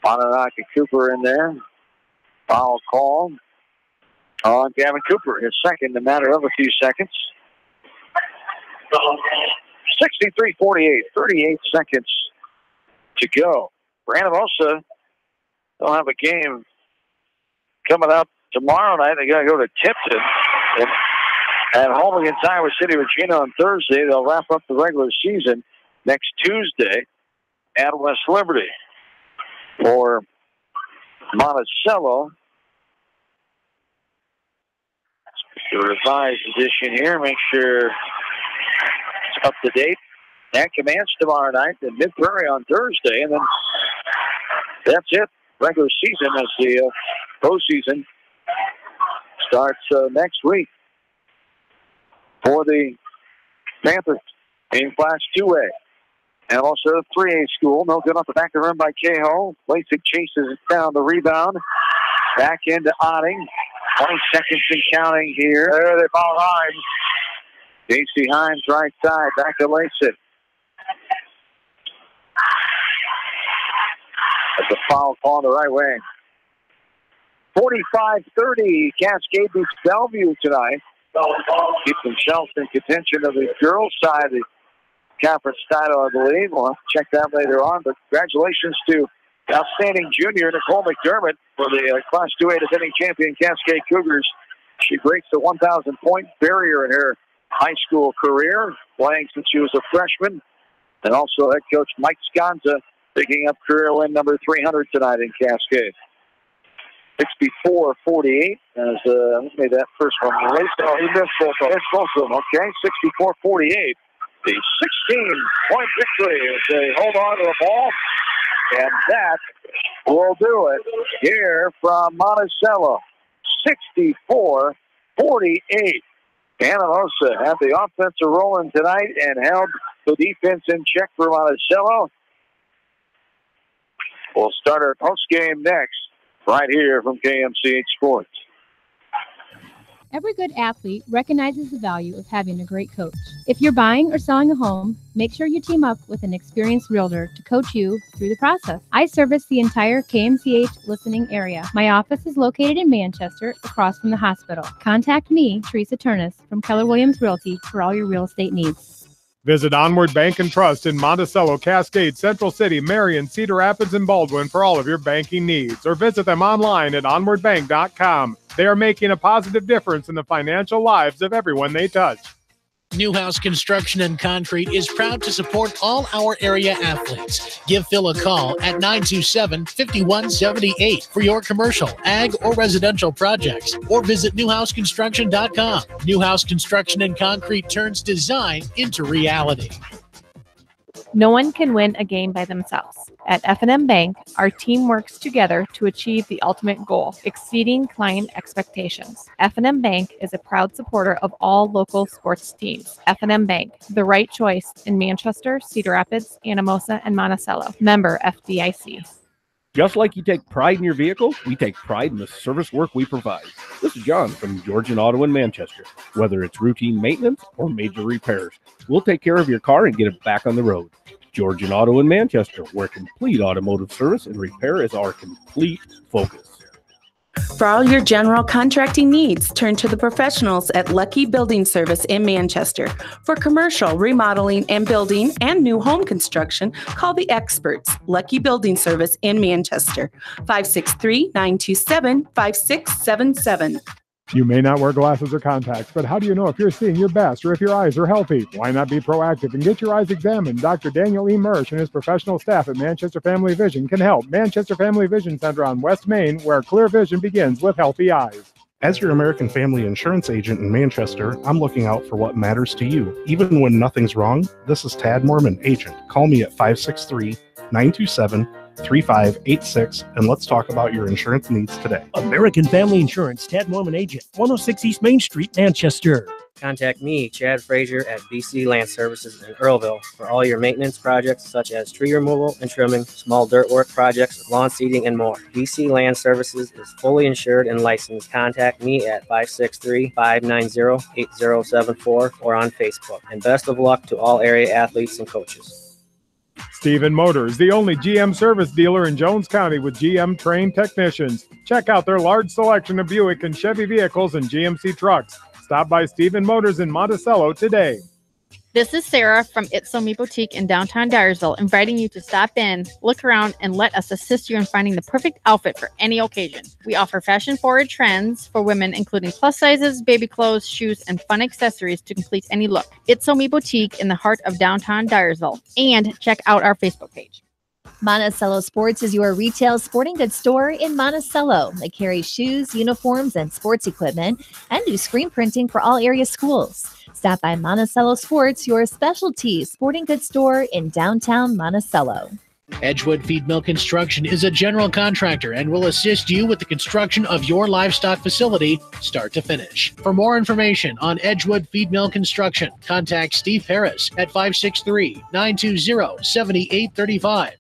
Modernock and Cooper in there. Foul call on Gavin Cooper. His second in a matter of a few seconds. 63-48. 38 seconds to go. For Anamosa, they'll have a game coming up tomorrow night. They got to go to Tipton at home against Iowa City, Regina on Thursday. They'll wrap up the regular season next Tuesday at West Liberty. For Monticello, the revised edition here. Make sure it's up to date. That commences tomorrow night in Mid-Prairie on Thursday, and then that's it. Regular season as the postseason starts next week for the Panthers in Class 2A. And also a 3A school. No good off the back of the rim by Cahill. Lasik chases down the rebound. Back into Otting. 20 seconds and counting here. There they foul Hines. Casey Hines right side. Back to Lasik. That's a foul call on the right wing. 45-30. Cascade beats Bellevue tonight. Keep themselves in contention of the girls' side of the conference title, I believe. We'll have to check that later on. But congratulations to outstanding junior Nicole McDermott for the Class 2A defending champion Cascade Cougars. She breaks the 1,000-point barrier in her high school career, playing since she was a freshman. And also head coach Mike Sconza picking up career win number 300 tonight in Cascade. 64-48 as made that first one. Oh, he missed both of them. Okay, 64-48. The 16-point victory as they hold on to the ball. And that will do it here from Monticello. 64-48. Anamosa had the offensive rolling tonight and held the defense in check for Monticello. We'll start our postgame next, right here from KMCH Sports. Every good athlete recognizes the value of having a great coach. If you're buying or selling a home, make sure you team up with an experienced realtor to coach you through the process. I service the entire KMCH listening area. My office is located in Manchester, across from the hospital. Contact me, Teresa Turnus, from Keller Williams Realty for all your real estate needs. Visit Onward Bank and Trust in Monticello, Cascade, Central City, Marion, Cedar Rapids, and Baldwin for all of your banking needs, or visit them online at onwardbank.com. They are making a positive difference in the financial lives of everyone they touch. Newhouse Construction and Concrete is proud to support all our area athletes. Give Phil a call at 927-5178 for your commercial, ag, or residential projects, or visit newhouseconstruction.com. Newhouse Construction and Concrete turns design into reality. No one can win a game by themselves. At F&M Bank, our team works together to achieve the ultimate goal, exceeding client expectations. F&M Bank is a proud supporter of all local sports teams. F&M Bank, the right choice in Manchester, Cedar Rapids, Anamosa, and Monticello. Member FDIC. Just like you take pride in your vehicle, we take pride in the service work we provide. This is John from Georgian Auto in Manchester. Whether it's routine maintenance or major repairs, we'll take care of your car and get it back on the road. Georgian Auto in Manchester, where complete automotive service and repair is our complete focus. For all your general contracting needs, turn to the professionals at Lucky Building Service in Manchester. For commercial, remodeling, and building and new home construction, call the experts, Lucky Building Service in Manchester, 563-927-5677. You may not wear glasses or contacts, but how do you know if you're seeing your best or if your eyes are healthy? Why not be proactive and get your eyes examined? Dr. Daniel E. Mersch and his professional staff at Manchester Family Vision can help. Manchester Family Vision Center on West Main, where clear vision begins with healthy eyes. As your American Family Insurance agent in Manchester, I'm looking out for what matters to you. Even when nothing's wrong, this is Tad Mormon, agent. Call me at 563-927-3586, and let's talk about your insurance needs today. American Family Insurance, Tad Mormon Agent, 106 East Main Street, Manchester. Contact me, Chad Frazier, at BC Land Services in Earlville for all your maintenance projects such as tree removal and trimming, small dirt work projects, lawn seeding, and more. BC Land Services is fully insured and licensed. Contact me at 563-590-8074 or on Facebook. And best of luck to all area athletes and coaches. Stephen Motors, the only GM service dealer in Jones County with GM trained technicians. Check out their large selection of Buick and Chevy vehicles and GMC trucks. Stop by Stephen Motors in Monticello today. This is Sarah from It's So Me Boutique in downtown Dyersville, inviting you to stop in, look around, and let us assist you in finding the perfect outfit for any occasion. We offer fashion-forward trends for women, including plus sizes, baby clothes, shoes, and fun accessories to complete any look. It's So Me Boutique in the heart of downtown Dyersville. And check out our Facebook page. Monticello Sports is your retail sporting goods store in Monticello. They carry shoes, uniforms, and sports equipment and do screen printing for all area schools. Stop by Monticello Sports, your specialty sporting goods store in downtown Monticello. Edgewood Feed Mill Construction is a general contractor and will assist you with the construction of your livestock facility, start to finish. For more information on Edgewood Feed Mill Construction, contact Steve Harris at 563-920-7835.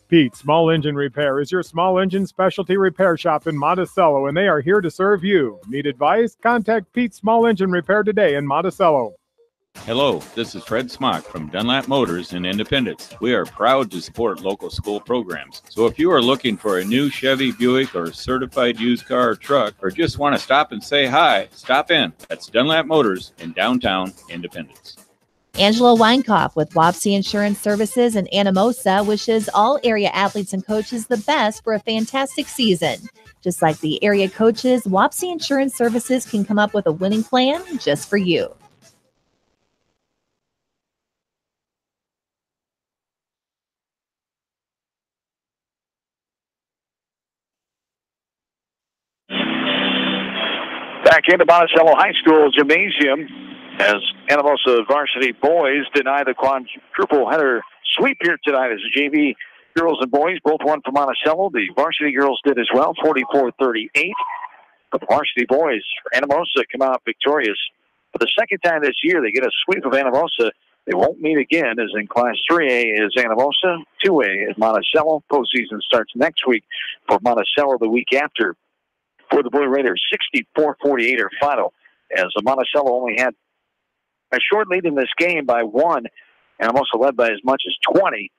Pete Small Engine Repair is your small engine specialty repair shop in Monticello, and they are here to serve you. Need advice? Contact Pete Small Engine Repair today in Monticello. Hello, this is Fred Smock from Dunlap Motors in Independence. We are proud to support local school programs. So if you are looking for a new Chevy, Buick, or certified used car or truck, or just want to stop and say hi, stop in. That's Dunlap Motors in downtown Independence. Angela Weinkoff with Wapsie Insurance Services in Anamosa wishes all area athletes and coaches the best for a fantastic season. Just like the area coaches, Wapsie Insurance Services can come up with a winning plan just for you. Back into Monticello High School Gymnasium as Anamosa varsity boys deny the quadruple header sweep here tonight as the JV girls and boys both won for Monticello. The varsity girls did as well, 44-38. But the varsity boys for Anamosa come out victorious. For the second time this year, they get a sweep of Anamosa. They won't meet again, as in Class 3A is Anamosa, 2A is Monticello. Postseason starts next week for Monticello the week after. For the Blue Raiders, 64-48 are final, as Monticello only had a short lead in this game by 1, and Anamosa led by as much as 20,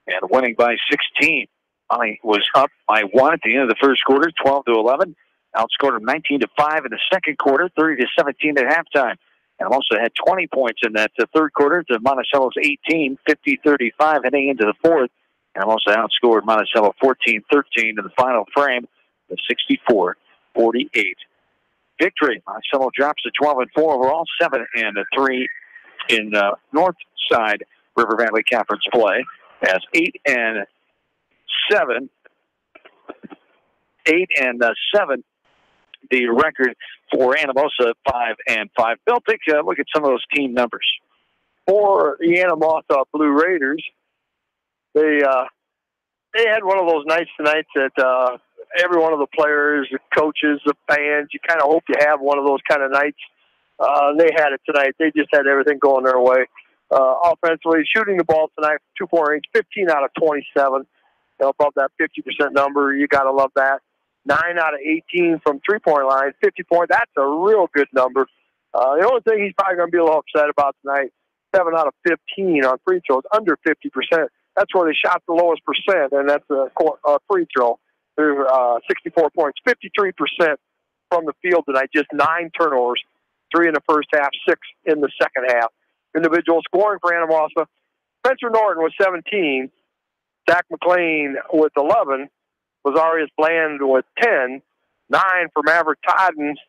and winning by 16. Molly was up by 1 at the end of the first quarter, 12-11. Outscored them 19-5 in the second quarter, 30-17 at halftime. Anamosa had 20 points in that third quarter to Monticello's 18, 50-35 heading into the fourth. Anamosa outscored Monticello 14-13 in the final frame, the 64-48 victory. Monticello drops to 12-4 overall, 7-3 in North Side River Valley Conference play, as 8-7 the record for Anamosa, 5-5. Bill, take a look at some of those team numbers. For the Anamosa Blue Raiders, they had one of those nights tonight that every one of the players, the coaches, the fans, you kind of hope you have one of those kind of nights. They had it tonight. They just had everything going their way. Offensively, shooting the ball tonight from 2-point range, 15 out of 27. Above that 50% number, you got to love that. 9 out of 18 from three-point line, 50 points. That's a real good number. The only thing he's probably going to be a little upset about tonight, 7 out of 15 on free throws, under 50%. That's where they shot the lowest percent, and that's a free throw. They're 64 points, 53% from the field tonight, just 9 turnovers, 3 in the first half, 6 in the second half. Individual scoring for Anamosa, Spencer Norton with 17, Zach McLean with 11, Lazarius Bland with 10, 9 for Maverick Toddens,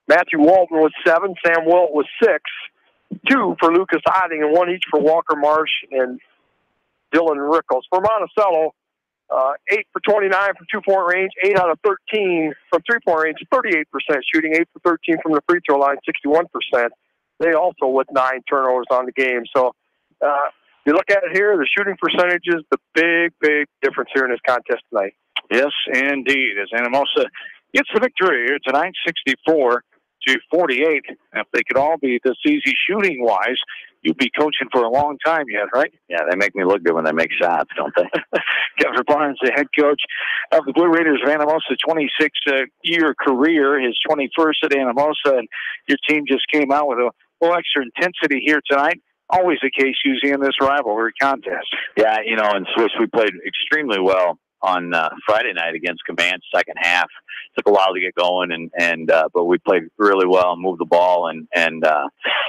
Matthew Walton with 7, Sam Wilt with 6, 2 for Lucas Odding, and 1 each for Walker Marsh and Dylan Rickles. For Monticello, 8 for 29 from 2-point range, 8 out of 13 from 3-point range, 38% shooting, 8 for 13 from the free throw line, 61%. They also with 9 turnovers on the game. So you look at it here, the shooting percentages, the big difference here in this contest tonight. Yes, indeed. As Anamosa gets the victory here tonight, 64-48. If they could all be this easy shooting-wise, you'd be coaching for a long time yet, right? Yeah, they make me look good when they make shots, don't they? Kevin Barnes, the head coach of the Blue Raiders of Anamosa, 26-year career, his 21st at Anamosa, and your team just came out with a little extra intensity here tonight. Always the case usually in this rivalry contest. Yeah, you know, in Swiss we played extremely well on Friday night against Command. Second half took a while to get going, but we played really well and moved the ball and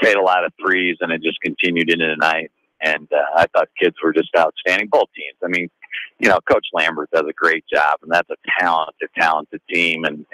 made a lot of threes, and it just continued into the night. And I thought kids were just outstanding, both teams. I mean, you know, Coach Lambert does a great job, and that's a talented team. And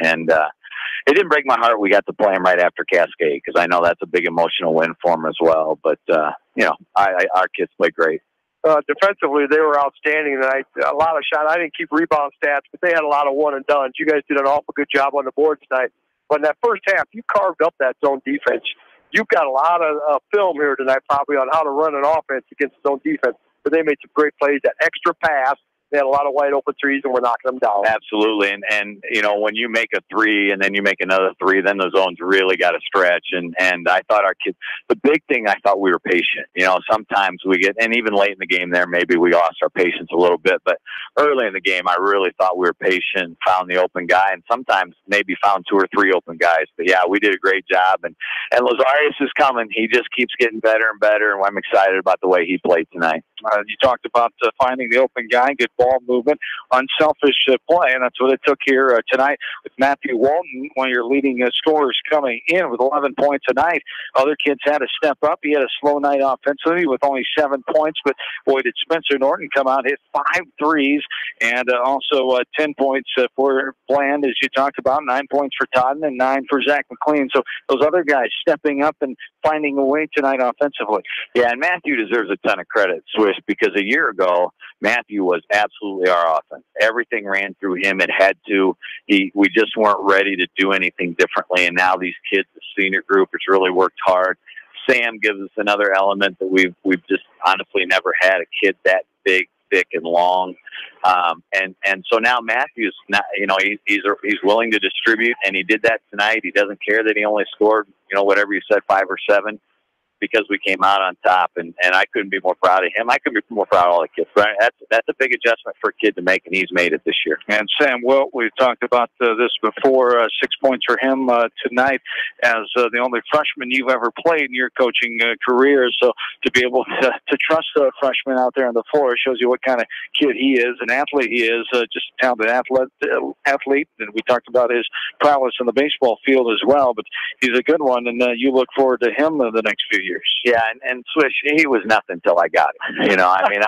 it didn't break my heart we got to play them right after Cascade, because I know that's a big emotional win for them as well. But, you know, our kids played great. Defensively, they were outstanding tonight. A lot of shots. I didn't keep rebound stats, but they had a lot of one and dones. You guys did an awful good job on the board tonight. But in that first half, you carved up that zone defense. You've got a lot of film here tonight, probably on how to run an offense against zone defense. but they made some great plays. That extra pass, they had a lot of wide open threes, and we're knocking them down. Absolutely. And you know, when you make a three and then you make another three, then the zones really got to stretch. And I thought our kids, the big thing, I thought we were patient. You know, sometimes we get, and even late in the game there, maybe we lost our patience a little bit. But early in the game, I really thought we were patient, found the open guy, and sometimes maybe found 2 or 3 open guys. But yeah, we did a great job. And Lazarius is coming. He just keeps getting better and better. And I'm excited about the way he played tonight. You talked about finding the open guy, good ball movement, unselfish play, and that's what it took here tonight with Matthew Walton, one of your leading scorers, coming in with 11 points a night. Other kids had to step up. He had a slow night offensively with only 7 points, but boy, did Spencer Norton come out, hit 5 threes, and also 10 points for Bland, as you talked about, 9 points for Todd, and 9 for Zach McLean. So those other guys stepping up and finding a way tonight offensively. Yeah, and Matthew deserves a ton of credit, Swish, because a year ago, Matthew was absolutely our offense. Everything ran through him. It had to. We just weren't ready to do anything differently, and now these kids, the senior group, has really worked hard. Sam gives us another element that we've just honestly never had, a kid that big, thick, and long. And so now Matthew's not, you know, he's willing to distribute, and he did that tonight. He doesn't care that he only scored, you know, whatever you said, 5 or 7, because we came out on top, and I couldn't be more proud of him. I couldn't be more proud of all the kids. Right? That's a big adjustment for a kid to make, and he's made it this year. And Sam Wilt, we've talked about this before, 6 points for him tonight as the only freshman you've ever played in your coaching career. So to be able to trust a freshman out there on the floor shows you what kind of kid he is, an athlete he is, just a talented athlete. And we talked about his prowess in the baseball field as well, but he's a good one, and you look forward to him the next few years. Yeah, and Swish, he was nothing till I got him. You know, I mean,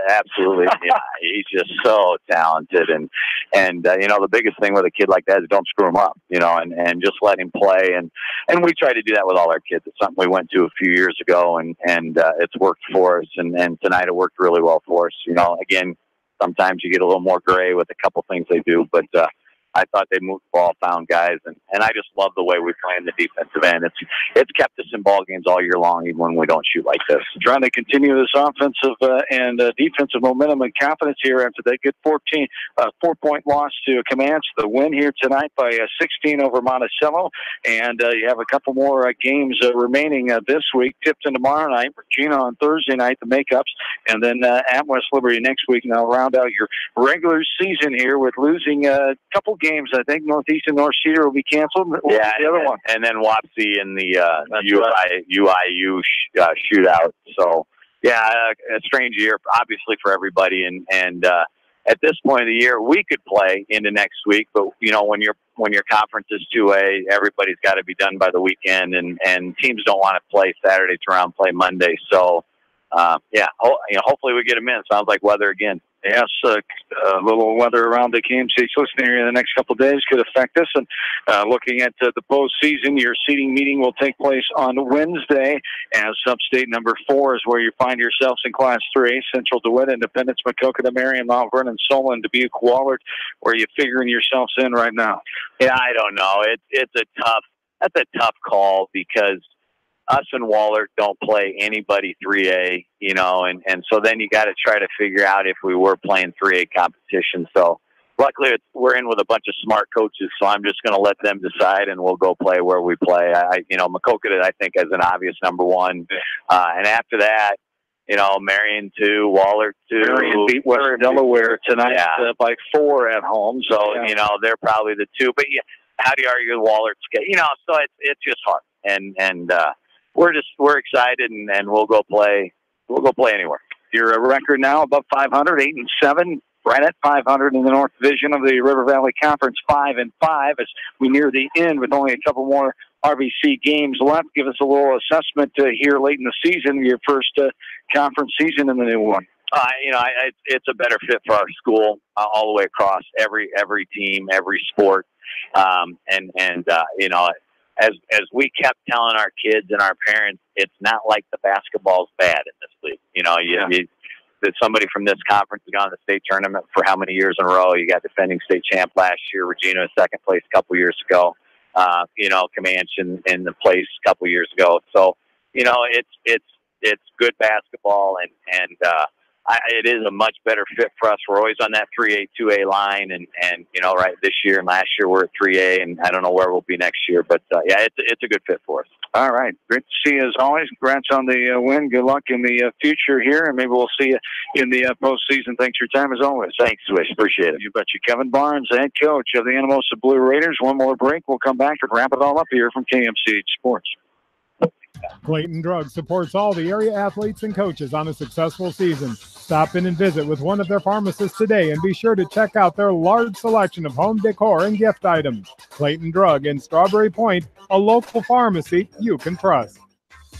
absolutely, yeah, he's just so talented, and you know, the biggest thing with a kid like that is don't screw him up, you know, and just let him play, and we try to do that with all our kids. It's something we went to a few years ago, and it's worked for us, and tonight it worked really well for us. You know, again, sometimes you get a little more gray with a couple things they do, but I thought they moved the ball, found guys, and I just love the way we play in the defensive end. It's kept us in ball games all year long, even when we don't shoot like this. Trying to continue this offensive and defensive momentum and confidence here after they get 4-point loss to Comanche. The win here tonight by 16 over Monticello, and you have a couple more games remaining this week. Tipton tomorrow night, Regina on Thursday night, the makeups, and then at West Liberty next week. Now round out your regular season here with losing a couple games. I think Northeast and North Cedar will be canceled. Yeah, the other one, and then Wapsie in the UIU shootout. So yeah, a strange year, obviously, for everybody. And at this point of the year, we could play into next week, but you know, when your conference is 2A, everybody's got to be done by the weekend, and teams don't want to play Saturday, turn around, play Monday. So yeah, hopefully we get them in. Sounds like weather again. Yes, a little weather around the KMCH listening area in the next couple of days could affect us. And looking at the postseason, your seeding meeting will take place on Wednesday, as Upstate number 4 is where you find yourselves in Class 3A. Central DeWitt, Independence, Maquoketa, Marion, Mount Vernon, Solon, Dubuque, Wahlert. Where are you figuring yourselves in right now? Yeah, I don't know. That's a tough call, because us and Wahlert don't play anybody 3A, you know, and so then you got to try to figure out if we were playing 3A competition. So luckily we're in with a bunch of smart coaches, so I'm just going to let them decide, and we'll go play where we play. Maquoketa, I think, as an obvious number 1. And after that, you know, Marion 2, Wahlert 2. Marion beat Western Delaware tonight by 4 at home. So, you know, they're probably the 2. But yeah, how do you argue with Wallert's? You know, so it's just hard. And we're excited, and we'll go play. We'll go play anywhere. Your record now above 500, 8-7, right at 500 in the North Division of the River Valley Conference, 5-5 as we near the end with only a couple more RVC games left. Give us a little assessment here late in the season, your first conference season in the new one. It's a better fit for our school all the way across every team, every sport, you know. As we kept telling our kids and our parents, it's not like the basketball's bad in this league. You know, that somebody from this conference has gone to the state tournament for how many years in a row? You got defending state champ last year, Regina in second place a couple years ago. You know, Comanche in the place a couple years ago. So, you know, it's good basketball, and it is a much better fit for us. We're always on that 3A, 2A line, and right this year and last year we're at 3A, and I don't know where we'll be next year, but yeah, it's a good fit for us. All right. Great to see you as always. Congrats on the win. Good luck in the future here, and maybe we'll see you in the postseason. Thanks for your time as always. Thanks, Wish. Appreciate it. You betcha. Kevin Barnes, head coach of the Anamosa Blue Raiders. One more break. We'll come back and wrap it all up here from KMCH Sports. Clayton Drug supports all the area athletes and coaches on a successful season. Stop in and visit with one of their pharmacists today and be sure to check out their large selection of home decor and gift items. Clayton Drug in Strawberry Point, a local pharmacy you can trust.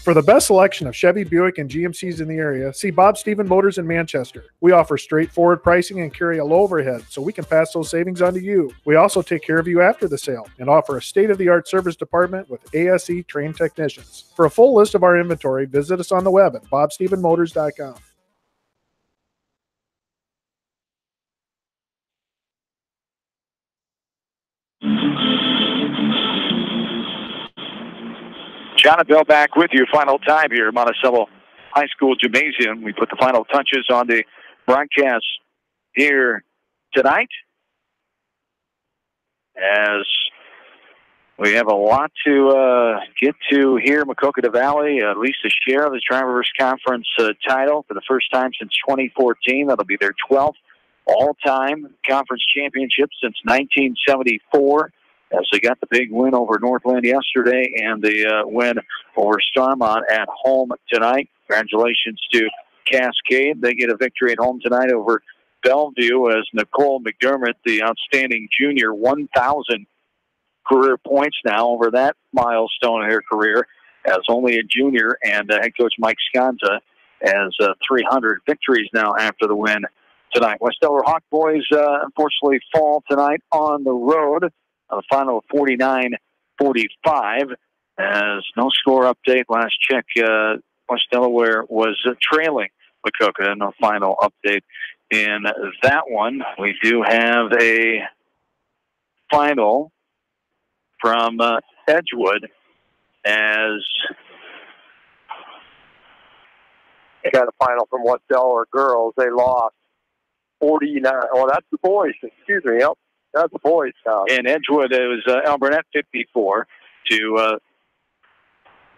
For the best selection of Chevy, Buick, and GMCs in the area, see Bob Stephen Motors in Manchester. We offer straightforward pricing and carry a low overhead, so we can pass those savings on to you. We also take care of you after the sale and offer a state-of-the-art service department with ASE trained technicians. For a full list of our inventory, visit us on the web at bobstephenmotors.com. John and Bill back with you. Final time here at Monticello High School Gymnasium. We put the final touches on the broadcast here tonight, as we have a lot to get to here. Maquoketa Valley, at least a share of the Traverse Conference title for the first time since 2014. That'll be their 12th all-time conference championship since 1974. As they got the big win over Northland yesterday and the win over Starmont at home tonight. Congratulations to Cascade. They get a victory at home tonight over Bellevue as Nicole McDermott, the outstanding junior, 1,000 career points now over that milestone in her career as only a junior, and head coach Mike Sconza has 300 victories now after the win tonight. West Delaware Hawk boys unfortunately fall tonight on the road. A final of 49-45. As no score update. Last check, West Delaware was trailing Maquoketa. No final update in that one. We do have a final from Edgewood, as They got a final from West Delaware girls. They lost 49. Oh, that's the boys. Excuse me. Yep. That's the boys. In Edgewood, it was Alburnett 54 to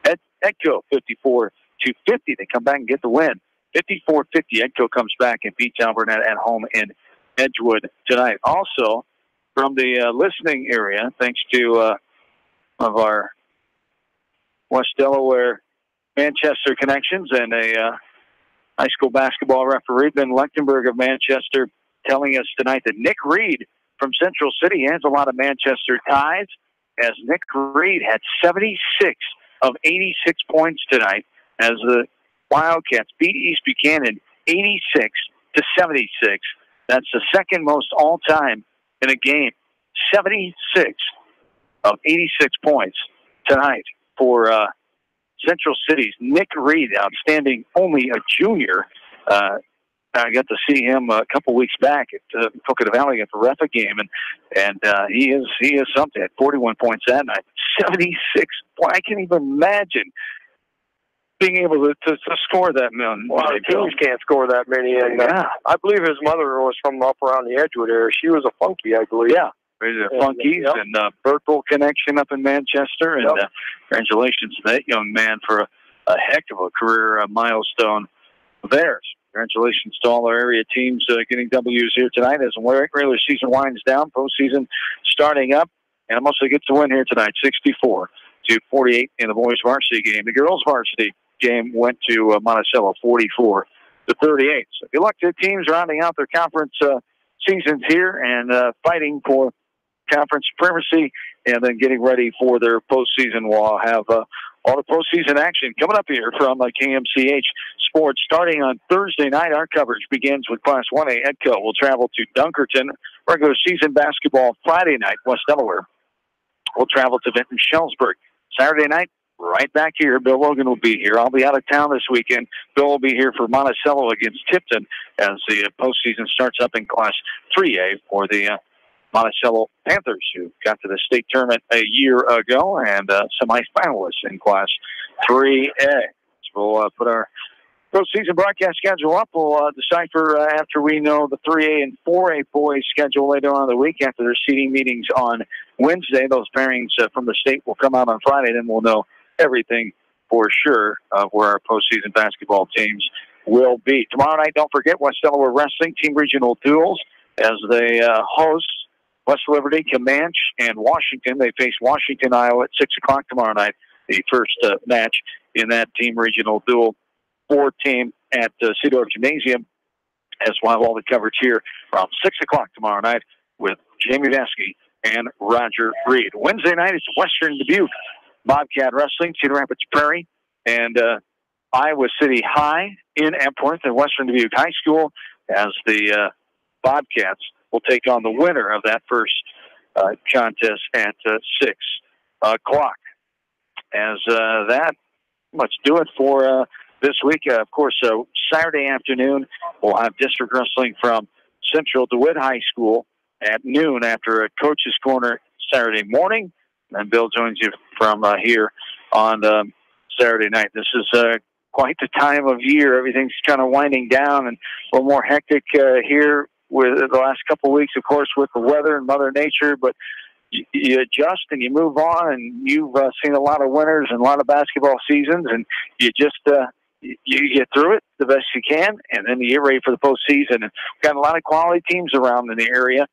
Edco 54 to 50. They come back and get the win. 54-50. Edco comes back and beats Alburnett at home in Edgewood tonight. Also, from the listening area, thanks to one of our West Delaware Manchester connections and a high school basketball referee, Ben Lechtenberg of Manchester, telling us tonight that Nick Reed from Central City has a lot of Manchester ties, as Nick Reed had 76 of 86 points tonight as the Wildcats beat East Buchanan 86-76. That's the second most all-time in a game. 76 of 86 points tonight for Central City's Nick Reed, outstanding, only a junior. I got to see him a couple weeks back at Maquoketa Valley at the Refa game, and he is something. At 41 points that night, 76. Boy, I can't even imagine being able to score that many. Well, the teams can't score that many, and I believe his mother was from up around the Edgewood area. She was a Funky, I believe. Yeah. The Funkies and Berkel connection up in Manchester, and congratulations to that young man for a heck of a career milestone theirs. Congratulations to all our area teams getting W's here tonight as the regular season winds down, postseason starting up, and Anamosa gets a win here tonight, 64-48 in the boys varsity game. The girls varsity game went to Monticello, 44-38. So good luck to the teams rounding out their conference seasons here and fighting for conference supremacy, and then getting ready for their postseason. We'll have all the postseason action coming up here from KMCH Sports. Starting on Thursday night, our coverage begins with Class 1A. Edco will travel to Dunkerton. Regular season basketball Friday night, West Delaware will travel to Vinton Shellsburg. Saturday night, right back here. Bill Logan will be here. I'll be out of town this weekend. Bill will be here for Monticello against Tipton as the postseason starts up in Class 3A for the Monticello Panthers, who got to the state tournament a year ago, and semi-finalists in Class 3A. So we'll put our Postseason broadcast schedule up. We'll decipher after we know the 3A and 4A boys schedule later on in the week after their seeding meetings on Wednesday. Those pairings from the state will come out on Friday, then we'll know everything for sure of where our postseason basketball teams will be. Tomorrow night, don't forget, West Delaware Wrestling Team Regional Duels as they host West Liberty, Comanche, and Washington. They face Washington, Iowa at 6 o'clock tomorrow night, the first match in that Team Regional Duel. 4 team at Cedar Gymnasium, as we'll have all the coverage here around 6 o'clock tomorrow night with Jamie Vasky and Roger Reed. Wednesday night is Western Dubuque Bobcat Wrestling, Cedar Rapids Prairie, and Iowa City High in Epworth and Western Dubuque High School as the Bobcats will take on the winner of that first contest at 6 o'clock. As that much do it for this week. Of course, Saturday afternoon, we'll have district wrestling from Central DeWitt High School at noon after a coach's corner Saturday morning. And Bill joins you from here on Saturday night. This is quite the time of year. Everything's kind of winding down and a little more hectic here with the last couple of weeks, of course, with the weather and Mother Nature. But you adjust and you move on, and you've seen a lot of winters and a lot of basketball seasons, and you just you get through it the best you can, and then you get ready for the postseason. And we've got a lot of quality teams around in the area.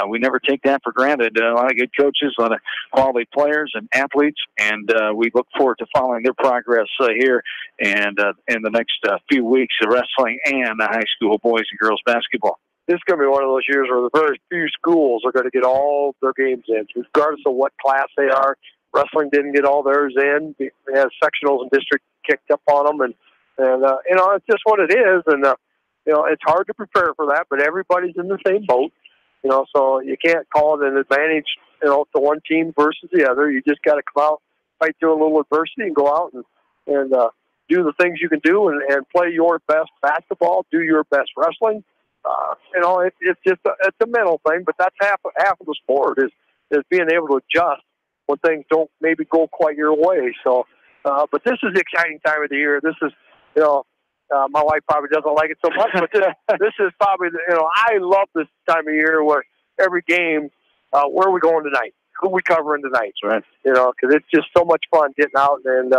We never take that for granted. A lot of good coaches, a lot of quality players and athletes, and we look forward to following their progress here and in the next few weeks of wrestling and the high school boys and girls basketball. This is going to be one of those years where the very few schools are going to get all their games in, regardless of what class they are. Wrestling didn't get all theirs in. They had sectionals and district kicked up on them, and you know, it's just what it is. And you know, it's hard to prepare for that, but everybody's in the same boat. You know, so you can't call it an advantage, you know, to one team versus the other. You just got to come out, fight through a little adversity, and go out and do the things you can do and play your best basketball, do your best wrestling. You know, it's just it's a mental thing, but that's half of the sport is being able to adjust when things don't maybe go quite your way. So, but this is the exciting time of the year. This is, you know, my wife probably doesn't like it so much, but this is probably, you know, I love this time of year where every game, where are we going tonight? Who are we covering tonight? Right. You know, because it's just so much fun getting out and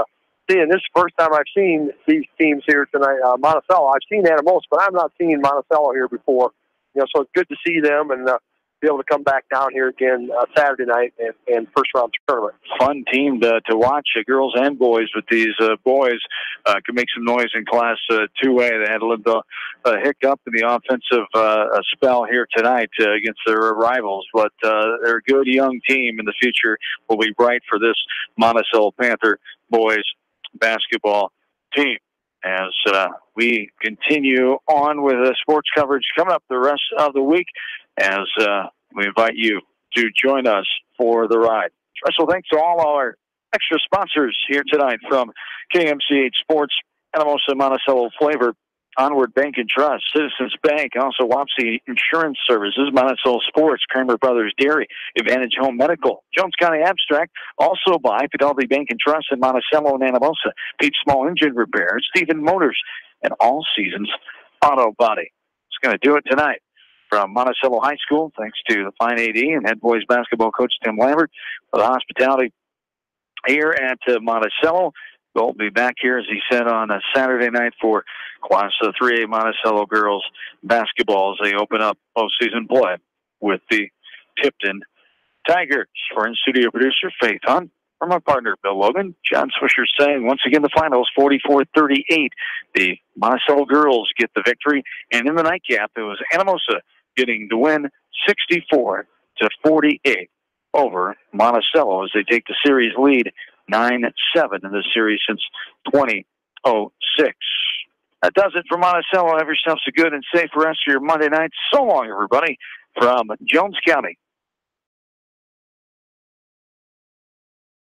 seeing. This is the first time I've seen these teams here tonight. Monticello, I've seen Anamosa, but I've not seen Monticello here before. You know, so it's good to see them and be able to come back down here again Saturday night and first round tournament. Fun team to watch, girls and boys. With these boys, could make some noise in Class 2A. They had a little hiccup in the offensive spell here tonight against their rivals, but they're a good young team, and the future will be bright for this Monticello Panther boys basketball team. As we continue on with the sports coverage coming up the rest of the week, as we invite you to join us for the ride. Special thanks to all our extra sponsors here tonight from KMCH Sports, Anamosa Monticello Flavor, Onward Bank and Trust, Citizens Bank, also Wapsie Insurance Services, Monticello Sports, Kramer Brothers Dairy, Advantage Home Medical, Jones County Abstract, also by Fidelity Bank and Trust in Monticello and Anamosa, Pete Small Engine Repair, Stephen Motors, and All Seasons Auto Body. It's going to do it tonight from Monticello High School. Thanks to the fine AD and head boys basketball coach Tim Lambert for the hospitality here at Monticello. We'll be back here, as he said, on a Saturday night for Class 3A Monticello girls basketball as they open up postseason play with the Tipton Tigers. For in-studio producer Faith Hunt, from our partner Bill Logan, John Swisher saying once again the finals 44-38. The Monticello girls get the victory, and in the nightcap it was Anamosa getting the win 64-48 over Monticello as they take the series lead 9-7 in the series since 2006. That does it for Monticello. Have yourselves a good and safe rest of your Monday night. So long, everybody, from Jones County.